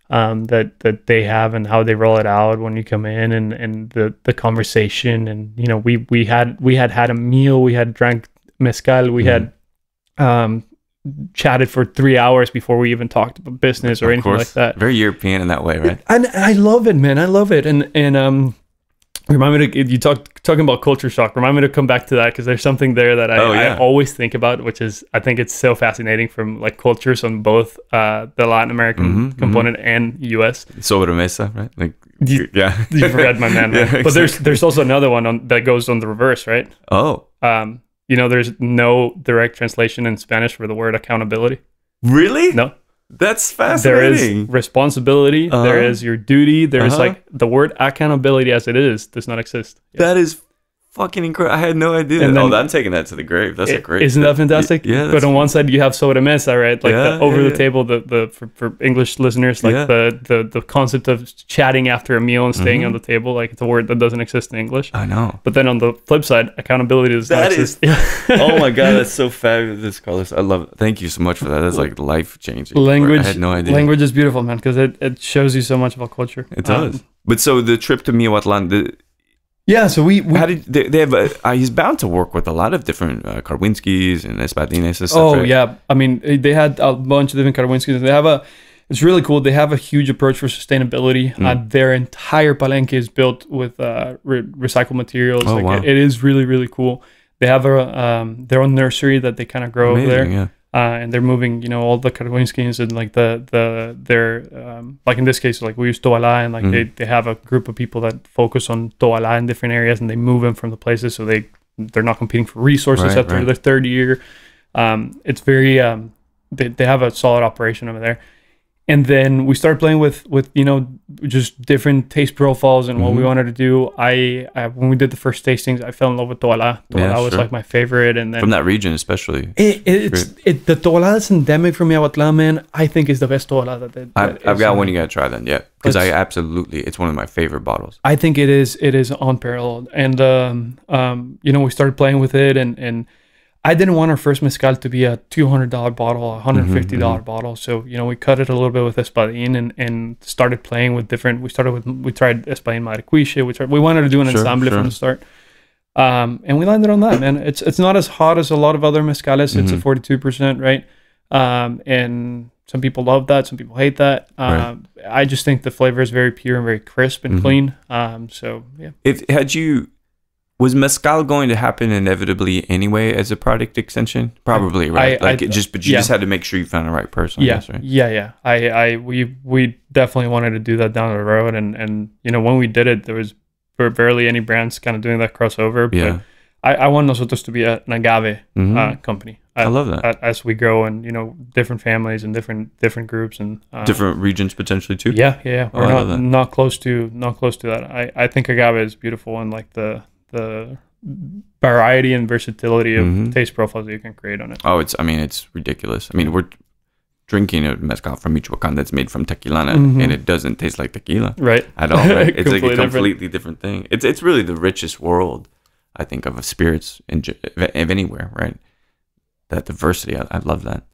that they have, and how they roll it out when you come in, and the conversation, and we had a meal, we had drank mezcal, we had chatted for 3 hours before we even talked about business or anything like that. Very European in that way, right? And I love it, man. I love it. And remind me to, talking about culture shock, remind me to come back to that, because there's something there that I always think about, which is, I think it's so fascinating from like cultures on both the Latin American component and US. Sobremesa, right? Like you forgot my man. Yeah, but there's also another one that goes on the reverse, right? Oh. There's no direct translation in Spanish for the word accountability. Really? No. That's fascinating. There is responsibility. There is your duty. There's like the word accountability as it is does not exist. Yeah. That is fucking incredible. I had no idea. And then, I'm taking that to the grave. That's a great. Isn't that fantastic? Yeah. But on one side you have sobremesa, right? Like the over the table, the for English listeners, like the concept of chatting after a meal and staying on the table, like it's a word that doesn't exist in English. I know. But then on the flip side, accountability does not exist. Oh my God, that's so fabulous, Carlos. I love it. Thank you so much for that. That's like life changing. Language. I had no idea. Language is beautiful, man, because it shows you so much about culture. It does. But so the trip to Miahuatlan, so we how did they have he's bound to work with a lot of different Karwinskis and Espadines and stuff. Oh, right? Yeah. I mean, they had a bunch of different Karwinskis. It's really cool. They have a huge approach for sustainability. Their entire palenque is built with recycled materials. Oh, wow. It is really, really cool. They have their own nursery that they kind of grow over there. Yeah. And they're moving, all the Karwinskis and like their like in this case, like we use Toala, and like they have a group of people that focus on Toala in different areas, and they move them from the places, so they're not competing for resources after their third year. It's very they have a solid operation over there. And then we started playing with just different taste profiles and what we wanted to do. I when we did the first tastings, I fell in love with Toala. Toala was like my favorite, and then from that region especially. The Toala that's endemic from Miahuatlan, man, I think is the best Toala that I've got one you gotta try then, because it's one of my favorite bottles. I think it is unparalleled, and we started playing with it, and I didn't want our first mezcal to be a $200 bottle, a $150 bottle. So, we cut it a little bit with Espadín and started playing with different. We tried Espadín Maricuiche. We wanted to do an ensemble from the start. And we landed on that, man. It's not as hot as a lot of other mezcales. It's a 42%, right? And some people love that. Some people hate that. I just think the flavor is very pure and very crisp and clean. So, yeah. Was mezcal going to happen inevitably anyway as a product extension? Probably, right? You just had to make sure you found the right person. Yeah, I guess, right? Yeah. We definitely wanted to do that down the road, and when we did it, there was barely any brands kind of doing that crossover. Yeah. But I want Nosotros to be an agave company. I love that. As we grow, and different families and different groups and different regions potentially too. Yeah. We're not close to that. I think agave is beautiful, and like the variety and versatility of taste profiles that you can create on it. Oh, it's ridiculous. I mean, we're drinking a mezcal from Michoacan that's made from tequila, and it doesn't taste like tequila, right? At all. Right? It's like a completely different thing. It's really the richest world, I think, of spirits of anywhere, right? That diversity, I love that.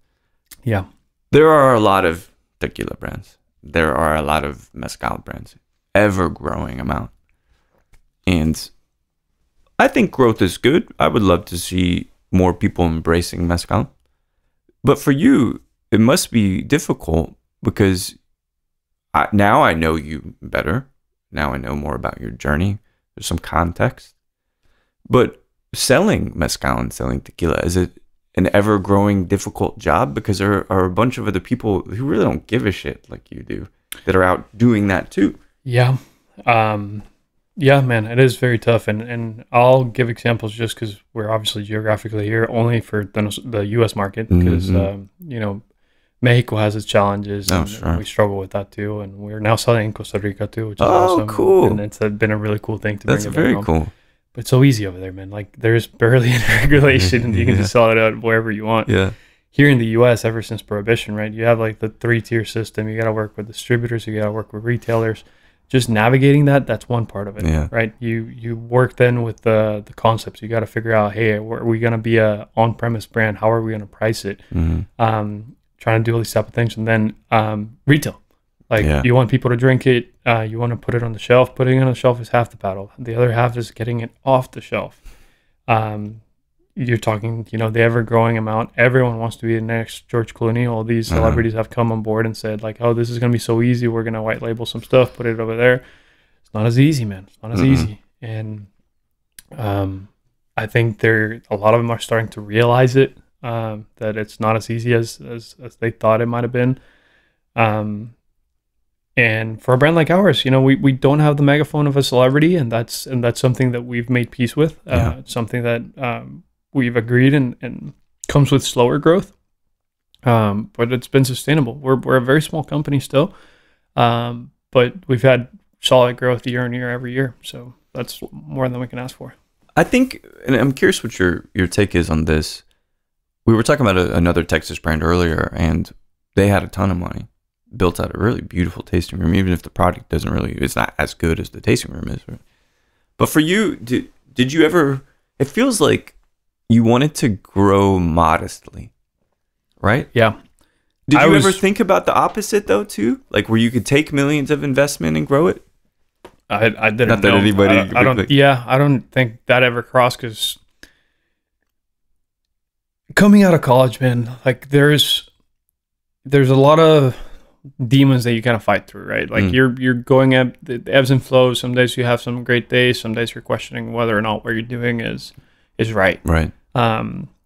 Yeah, there are a lot of tequila brands. There are a lot of mezcal brands, ever growing amount, and I think growth is good. I would love to see more people embracing mezcal, but for you, it must be difficult because now I know you better. Now I know more about your journey. There's some context. But selling mezcal and selling tequila, is it an ever-growing difficult job? Because there are a bunch of other people who really don't give a shit like you do that are out doing that too. Yeah. Yeah, man, it is very tough. And I'll give examples just because we're obviously geographically here only for the U.S. market because, Mexico has its challenges, and we struggle with that too. And we're now selling in Costa Rica too, which is awesome. Cool! And it's been a really cool thing to bring. That's very home. Cool. But it's so easy over there, man. Like there's barely any regulation, and you can just sell it out wherever you want. Yeah. Here in the U.S., ever since Prohibition, right? You have like the 3-tier system. You got to work with distributors. You got to work with retailers. Just navigating that's one part of it, right? You work then with the concepts. You got to figure out, hey, are we gonna be a on-premise brand? How are we gonna price it? Trying to do all these type of things, and then retail. Like you want people to drink it, you want to put it on the shelf. Putting it on the shelf is half the battle. The other half is getting it off the shelf. You're talking, the ever-growing amount. Everyone wants to be the next George Clooney. All these celebrities have come on board and said, like, oh, this is going to be so easy. We're going to white label some stuff, put it over there. It's not as easy, man. It's not as easy. And I think a lot of them are starting to realize it, that it's not as easy as they thought it might have been. And for a brand like ours, we don't have the megaphone of a celebrity, and that's something that we've made peace with. It's something that we've agreed and comes with slower growth, but it's been sustainable. We're a very small company still, but we've had solid growth year on year every year. So that's more than we can ask for. I think, and I'm curious what your take is on this. We were talking about another Texas brand earlier, and they had a ton of money, built out a really beautiful tasting room, even if the product it's not as good as the tasting room is. Right? But for you, did you ever, it feels like you wanted to grow modestly, right? Yeah. Did you ever think about the opposite though too? Like where you could take millions of investment and grow it? I didn't Not that know. anybody. I don't think that ever crossed, because coming out of college, man, like there's a lot of demons that you kind of fight through, right? Like you're going at the ebbs and flows. Some days you have some great days. Some days you're questioning whether or not what you're doing is right. Right.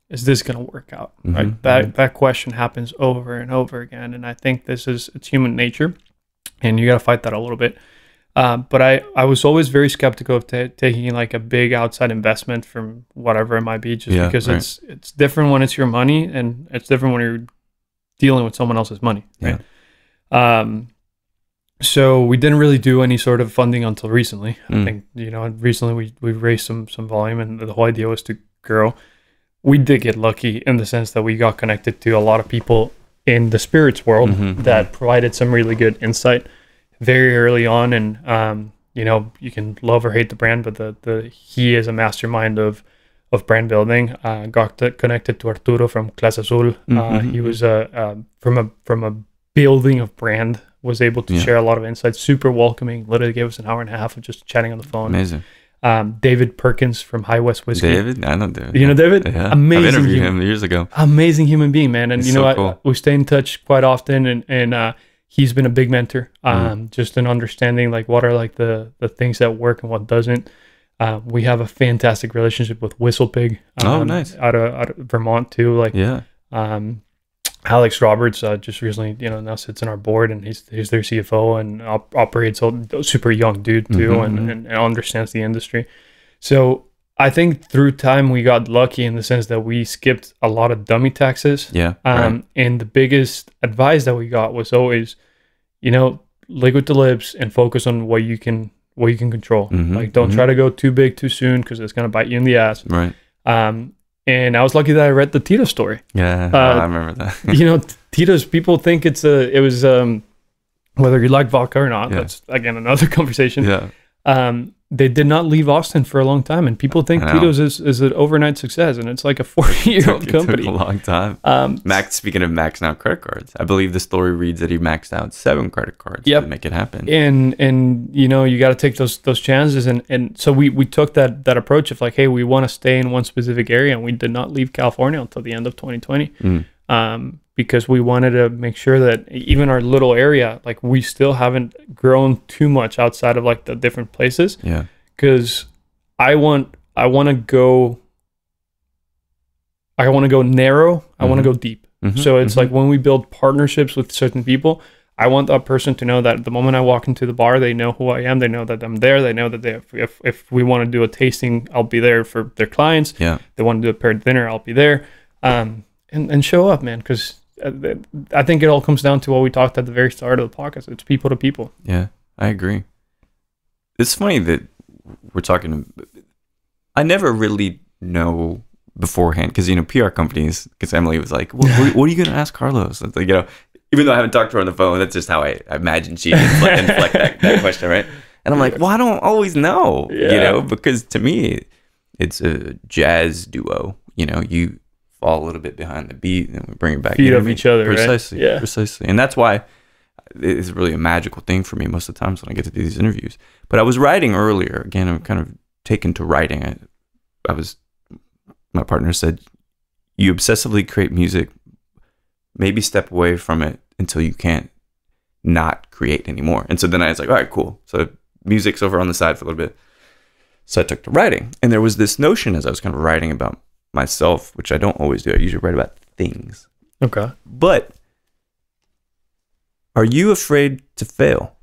Is this going to work out? Right. That question happens over and over again, and I think it's human nature, and you got to fight that a little bit. But I was always very skeptical of taking like a big outside investment from whatever it might be, just because it's different when it's your money, and it's different when you're dealing with someone else's money, right? So we didn't really do any sort of funding until recently. I think, recently we raised some volume, and the whole idea was to grow. We did get lucky in the sense that we got connected to a lot of people in the spirits world that provided some really good insight very early on. And, you can love or hate the brand, but he is a mastermind of brand building. Got connected to Arturo from Clase Azul. He was from a building of brand, was able to share a lot of insights, super welcoming, literally gave us an hour and a half of just chatting on the phone. Amazing. David Perkins from High West Whiskey. David? I know David. You know David? Yeah. Amazing. I've interviewed him years ago. Amazing human being, man. And He's so cool. we stay in touch quite often, and he's been a big mentor, just in understanding like what are like the things that work and what doesn't. We have a fantastic relationship with Whistle Pig. Nice. Out of Vermont too. Like, Alex Roberts just recently, now sits in our board, and he's their CFO and operates a super young dude too, and understands the industry. So I think through time we got lucky in the sense that we skipped a lot of dummy taxes. And the biggest advice that we got was always, lick with the lips and focus on what you can what you can control. Mm-hmm, Like, don't try to go too big too soon because it's gonna bite you in the ass. Right. And I was lucky that I read the Tito story. Yeah, I remember that. You know, Tito's, people think it was whether you like vodka or not. That's again another conversation. Yeah. They did not leave Austin for a long time, and people think Tito's is an overnight success, and it's like a 40-year-old company. It took a long time. Speaking of maxing out credit cards, I believe the story reads that he maxed out 7 credit cards to make it happen. And you know, you got to take those chances, and so we took that approach of like, hey, we want to stay in one specific area, and we did not leave California until the end of 2020. Because we wanted to make sure that even our little area, like, we still haven't grown too much outside of like the different places. Yeah. Because I want to go narrow. I want to go deep. So it's like when we build partnerships with certain people, I want that person to know that the moment I walk into the bar, they know who I am. They know that I'm there. They know that if we want to do a tasting, I'll be there for their clients. Yeah. They want to do a paired dinner, I'll be there. And show up, man, because I think it all comes down to what we talked at the very start of the podcast. It's people to people. Yeah, I agree. It's funny that we're talking. I never really know beforehand because, you know, PR companies, because Emily was like, what are you going to ask Carlos? It's like, you know, even though I haven't talked to her on the phone, that's just how I imagine she'd inflect that question, right? And I'm like, well, I don't always know, you know, because to me, it's a jazz duo. You know, you fall a little bit behind the beat and we bring it back. Feed off each other, precisely, right? Yeah. Precisely. And that's why it's really a magical thing for me most of the times when I get to do these interviews. But I was writing earlier. Again, I'm kind of taken to writing. My partner said, you obsessively create music, maybe step away from it until you can't not create anymore. And so then I was like, all right, cool. So music's over on the side for a little bit. So I took to writing. And there was this notion as I was kind of writing about myself, which I don't always do. I usually write about things. Okay. But are you afraid to fail?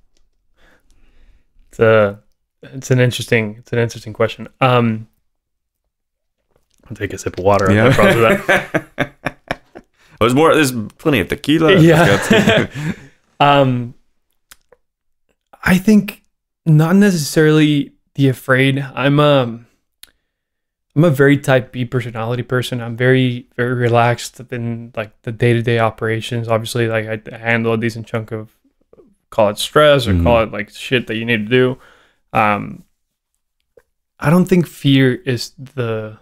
It's an interesting question. I'll take a sip of water. Yeah. That. There's plenty of tequila. Yeah. I think not necessarily the afraid. I'm a very type B personality person. I'm very, very relaxed in like the day-to-day operations. Obviously, like I handle a decent chunk of, call it stress or call it like shit that you need to do. I don't think fear is the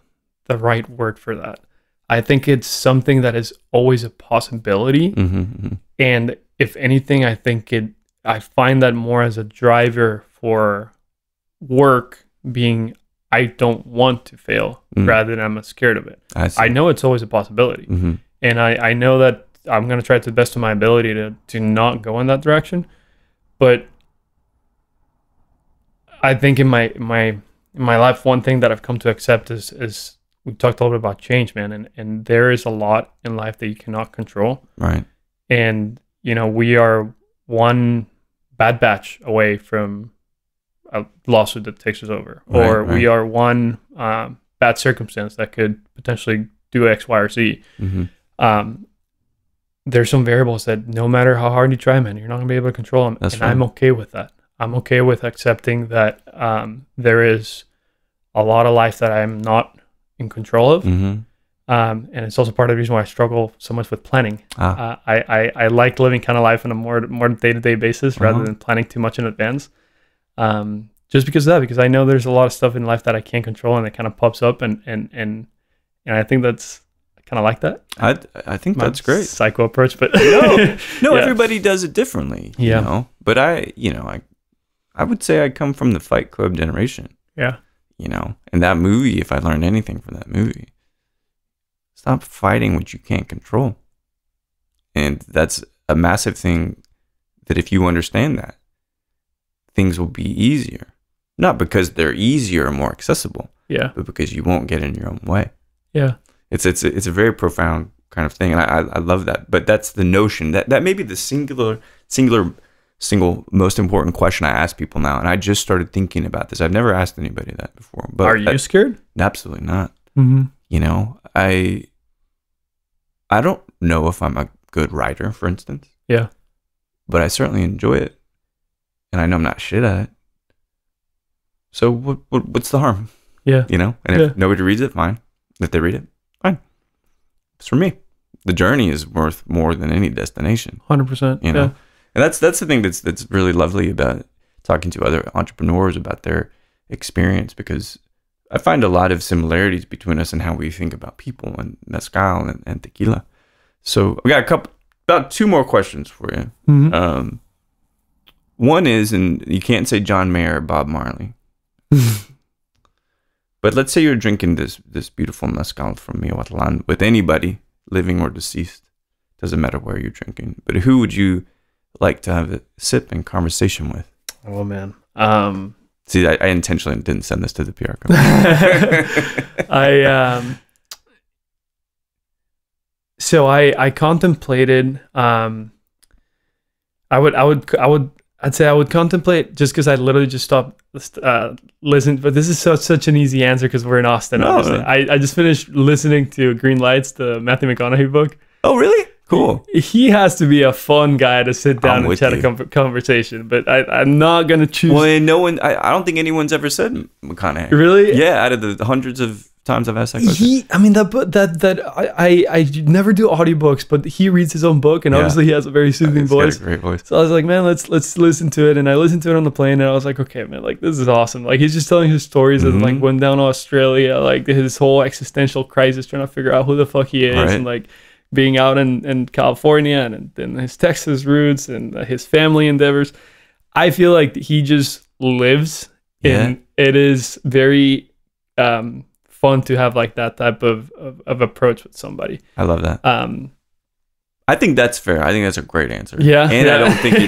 right word for that. I think it's something that is always a possibility. And if anything, I I find that more as a driver for work being, I don't want to fail rather than I'm scared of it. I know it's always a possibility. And I know that I'm going to try to the best of my ability to not go in that direction. But I think in my life, one thing that I've come to accept is we talked a little bit about change, man. And there is a lot in life that you cannot control. Right. And, you know, we are one bad batch away from a lawsuit that takes us over, or we are one bad circumstance that could potentially do X, Y, or Z. There's some variables that no matter how hard you try, man, you're not gonna be able to control them. That's and right. I'm okay with that. I'm okay with accepting that there is a lot of life that I'm not in control of. And it's also part of the reason why I struggle so much with planning. I like living kind of life on a more day-to-day basis rather than planning too much in advance. Just because of that, because I know there's a lot of stuff in life that I can't control and it kind of pops up, and I think that's kind of like that. I think that's great. Psycho approach, but no, Yeah. everybody does it differently. Yeah. You know? But I would say I come from the Fight Club generation. Yeah. You know, and that movie, if I learned anything from that movie, stop fighting what you can't control. And that's a massive thing, that if you understand that, things will be easier. Not because they're easier or more accessible, Yeah. but because you won't get in your own way. Yeah. It's a very profound kind of thing, and I love that. But that's the notion that may be the single most important question I ask people now, and I just started thinking about this. I've never asked anybody that before. But Are you scared? Absolutely not. Mm-hmm. You know, I don't know if I'm a good writer, for instance. Yeah. But I certainly enjoy it, and I know I'm not shit at it. So what's the harm? Yeah. You know, and if nobody reads it, fine. If they read it, fine. It's for me. The journey is worth more than any destination. 100%. You know, and that's the thing that's really lovely about talking to other entrepreneurs about their experience, because I find a lot of similarities between us and how we think about people and mezcal and tequila. So we got about 2 more questions for you. Mm-hmm. One is, and you can't say John Mayer or Bob Marley, but let's say you're drinking this beautiful mezcal from Michoacan with anybody, living or deceased. Doesn't matter where you're drinking, but who would you like to have a sip and conversation with? Oh man. See, I intentionally didn't send this to the PR company. So I contemplated. I'd say I would contemplate, just because I literally just stopped listening. But this is such an easy answer because we're in Austin. No. Obviously, I just finished listening to Green Lights, the Matthew McConaughey book. Oh, really? Cool. He has to be a fun guy to sit down and chat a conversation. But I'm not gonna choose. Well, no one. I don't think anyone's ever said McConaughey. Really? Yeah, out of the hundreds of times I've asked that question. I never do audiobooks, but he reads his own book, and obviously he has a very soothing voice. Got a great voice. So I was like, man, let's listen to it. And I listened to it on the plane, and I was like, okay, man, like this is awesome. Like he's just telling his stories of like went down to Australia, like his whole existential crisis, trying to figure out who the fuck he is, and like being out in California and his Texas roots and his family endeavors. I feel like he just lives in. It is very fun to have like that type of approach with somebody. I love that. I think that's fair. I think that's a great answer. Yeah. And I don't think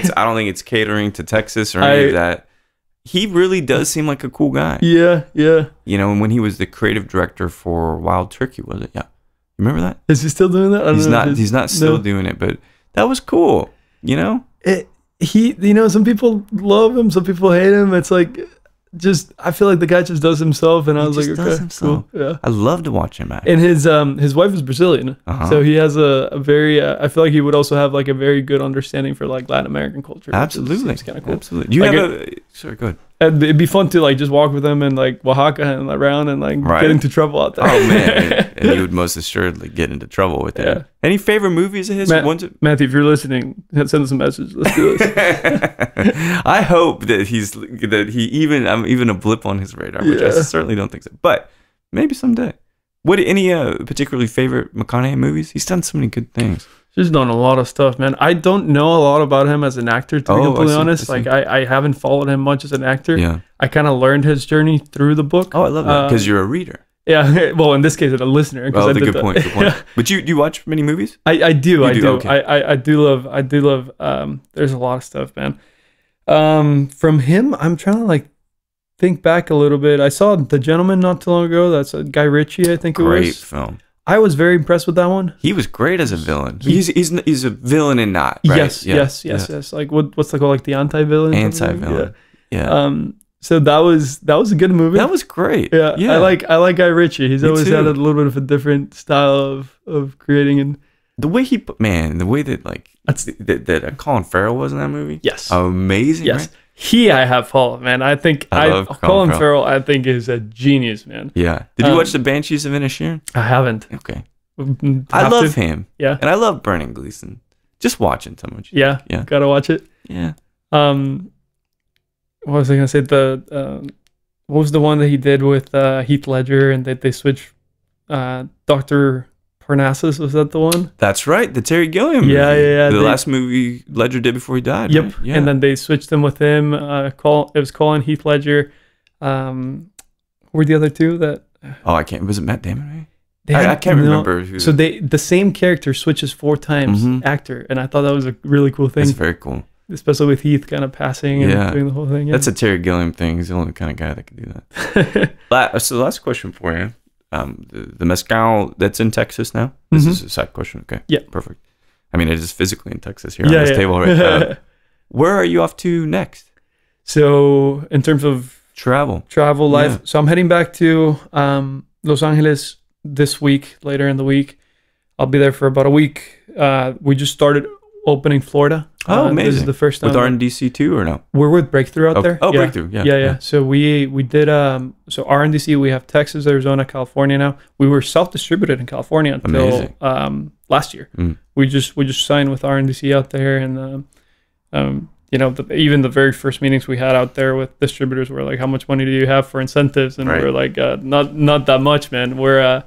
it's catering to Texas or any of that. He really does seem like a cool guy. Yeah. You know, and when he was the creative director for Wild Turkey, was it? Yeah. Remember that? Is he still doing that? He's not still doing it, but that was cool. You know? Some people love him, some people hate him. It's like, I feel like the guy just does himself, and I was like, okay, cool. Yeah. I love to watch him act. And his wife is Brazilian, so he has a very. I feel like he would also have like a very good understanding for like Latin American culture. Absolutely, it's kind of cool. Absolutely. Sorry, go ahead. It'd be fun to like just walk with him in like Oaxaca and around and like get into trouble out there. Oh man, and you would most assuredly get into trouble with him. Yeah. Any favorite movies of his? Matthew, if you're listening, send us a message. Let's do this. I hope that I'm even a blip on his radar, which I certainly don't think so. But maybe someday. What any particularly favorite McConaughey movies? He's done so many good things. He's done a lot of stuff, man. I don't know a lot about him as an actor, to be completely honest. Like I haven't followed him much as an actor. Yeah. I kind of learned his journey through the book. Oh, I love that because you're a reader. Yeah. Well, in this case, a listener. Oh, that's a good point. Good point. But do you watch many movies? I do. Okay. I do love. There's a lot of stuff, man. From him, I'm trying to like think back a little bit. I saw The Gentleman not too long ago. That's Guy Ritchie, I think it was. Great film. I was very impressed with that one. He was great as a villain. He's a villain and not, right? Yes. Like what's that called? Like the anti-villain? Anti-villain. Yeah. So that was a good movie. That was great. Yeah. I like Guy Ritchie. He's always had a little bit of a different style of creating, and the way that Colin Farrell was in that movie. Yes. Amazing. Yes. Right? I have followed, man. I think Colin Farrell, I think, is a genius, man. Yeah. Did you watch The Banshees of Inisherin? I haven't. Okay. I love him. Yeah. And I love Brendan Gleeson. Just watching so much. Yeah. Gotta watch it. Yeah. What was I gonna say? What was the one that he did with Heath Ledger, and they switched Dr. Parnassus? Was that the one? That's right, the Terry Gilliam movie. Yeah. The last movie Ledger did before he died. Yep. Right? Yeah. And then they switched him with him. It was Colin, Heath Ledger. Who were the other two that? Oh, I can't. Was it Matt Damon? Right? I can't remember. So the same character switches 4 times actor, and I thought that was a really cool thing. That's very cool. Especially with Heath kind of passing and doing the whole thing. Yeah. That's a Terry Gilliam thing. He's the only kind of guy that can do that. So last question for you. The mezcal that's in Texas now? This is a side question. Okay. Yeah. Perfect. I mean, it is physically in Texas here on this table right now. Where are you off to next? So in terms of travel life, so I'm heading back to Los Angeles this week, later in the week. I'll be there for about a week. We just started opening Florida. Oh, amazing! This is the first time with RNDC too, or no? We're with Breakthrough out there. Oh, Breakthrough. Yeah. So we did so RNDC. We have Texas, Arizona, California now. We were self-distributed in California until last year. We just signed with RNDC out there, and you know, even the very first meetings we had out there with distributors were like, how much money do you have for incentives? And we're like, not that much, man. We're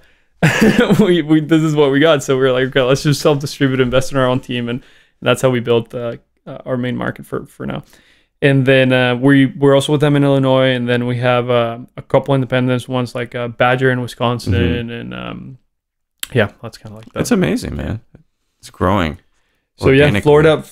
we this is what we got. So we're like, okay, let's just self-distribute, invest in our own team, and that's how we built our main market for now. And then we're also with them in Illinois, and then we have a couple independents, ones like Badger in Wisconsin, and that's kind of like that. That's amazing, man. It's growing. So yeah, Florida,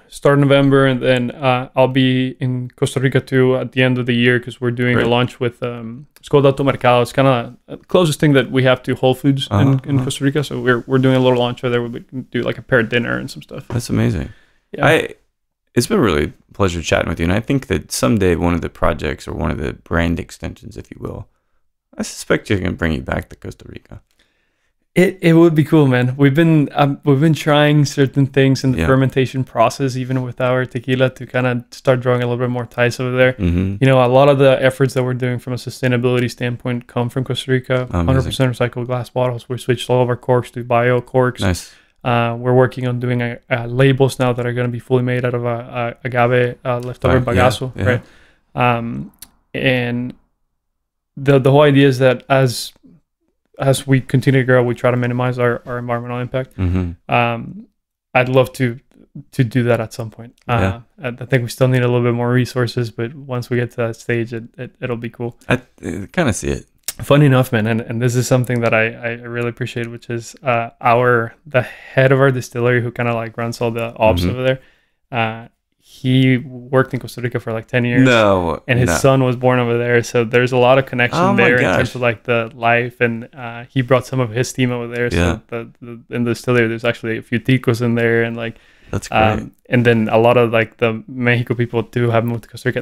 start November, and then I'll be in Costa Rica too at the end of the year because we're doing a launch with it's called Mercado. It's kind of the closest thing that we have to Whole Foods in Costa Rica. So we're doing a little launch over there. We can do like a paired dinner and some stuff. That's amazing. Yeah. It's been really a pleasure chatting with you, and I think that someday one of the projects or one of the brand extensions, if you will, I suspect you're going to bring you back to Costa Rica. It would be cool, man. We've been trying certain things in the fermentation process, even with our tequila, to kind of start drawing a little bit more ties over there. You know, a lot of the efforts that we're doing from a sustainability standpoint come from Costa Rica. 100% recycled glass bottles. We switched all of our corks to bio corks. Nice. We're working on doing labels now that are going to be fully made out of agave leftover bagazo, right? And the whole idea is that as we continue to grow, we try to minimize our environmental impact. I'd love to do that at some point. I think we still need a little bit more resources, but once we get to that stage, it'll be cool. I kind of see it. Funny enough, man, and this is something that I really appreciate, which is the head of our distillery, who kind of like runs all the ops over there. He worked in Costa Rica for like 10 years. And his son was born over there. So there's a lot of connection there in terms of like the life. And he brought some of his team over there. So in the distillery, there's actually a few ticos in there. And like, that's great. And then a lot of like the Mexico people too have moved to Costa Rica.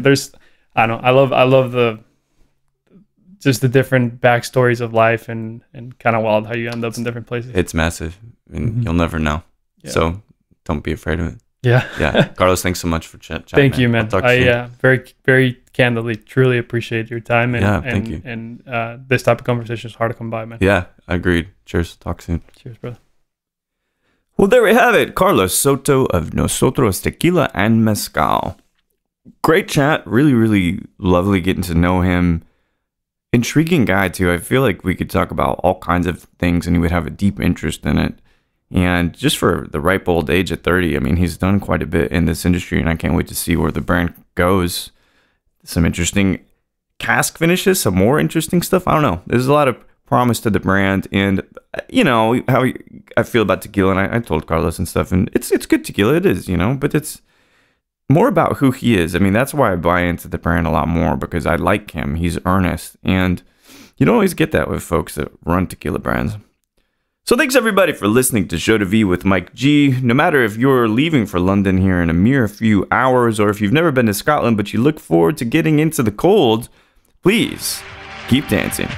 I love the different backstories of life and kind of wild how you end up in different places. It's massive, and you'll never know. So don't be afraid of it. Yeah. Carlos, thanks so much for chatting. Thank you, man. I very, very candidly, truly appreciate your time. And, thank you. And this type of conversation is hard to come by, man. Yeah, agreed. Cheers. Talk soon. Cheers, brother. Well, there we have it. Carlos Soto of Nosotros Tequila and Mezcal. Great chat. Really, really lovely getting to know him. Intriguing guy, too. I feel like we could talk about all kinds of things and he would have a deep interest in it. And just for the ripe old age at 30, I mean, he's done quite a bit in this industry, and I can't wait to see where the brand goes. Some interesting cask finishes, some more interesting stuff. I don't know. There's a lot of promise to the brand, and you know how I feel about tequila, and I told Carlos and stuff, and it's good tequila, it is, you know, but it's more about who he is. I mean, that's why I buy into the brand a lot more, because I like him. He's earnest, and you don't always get that with folks that run tequila brands. So thanks everybody for listening to Show to V with Mike G. No matter if you're leaving for London here in a mere few hours, or if you've never been to Scotland but you look forward to getting into the cold, please keep dancing.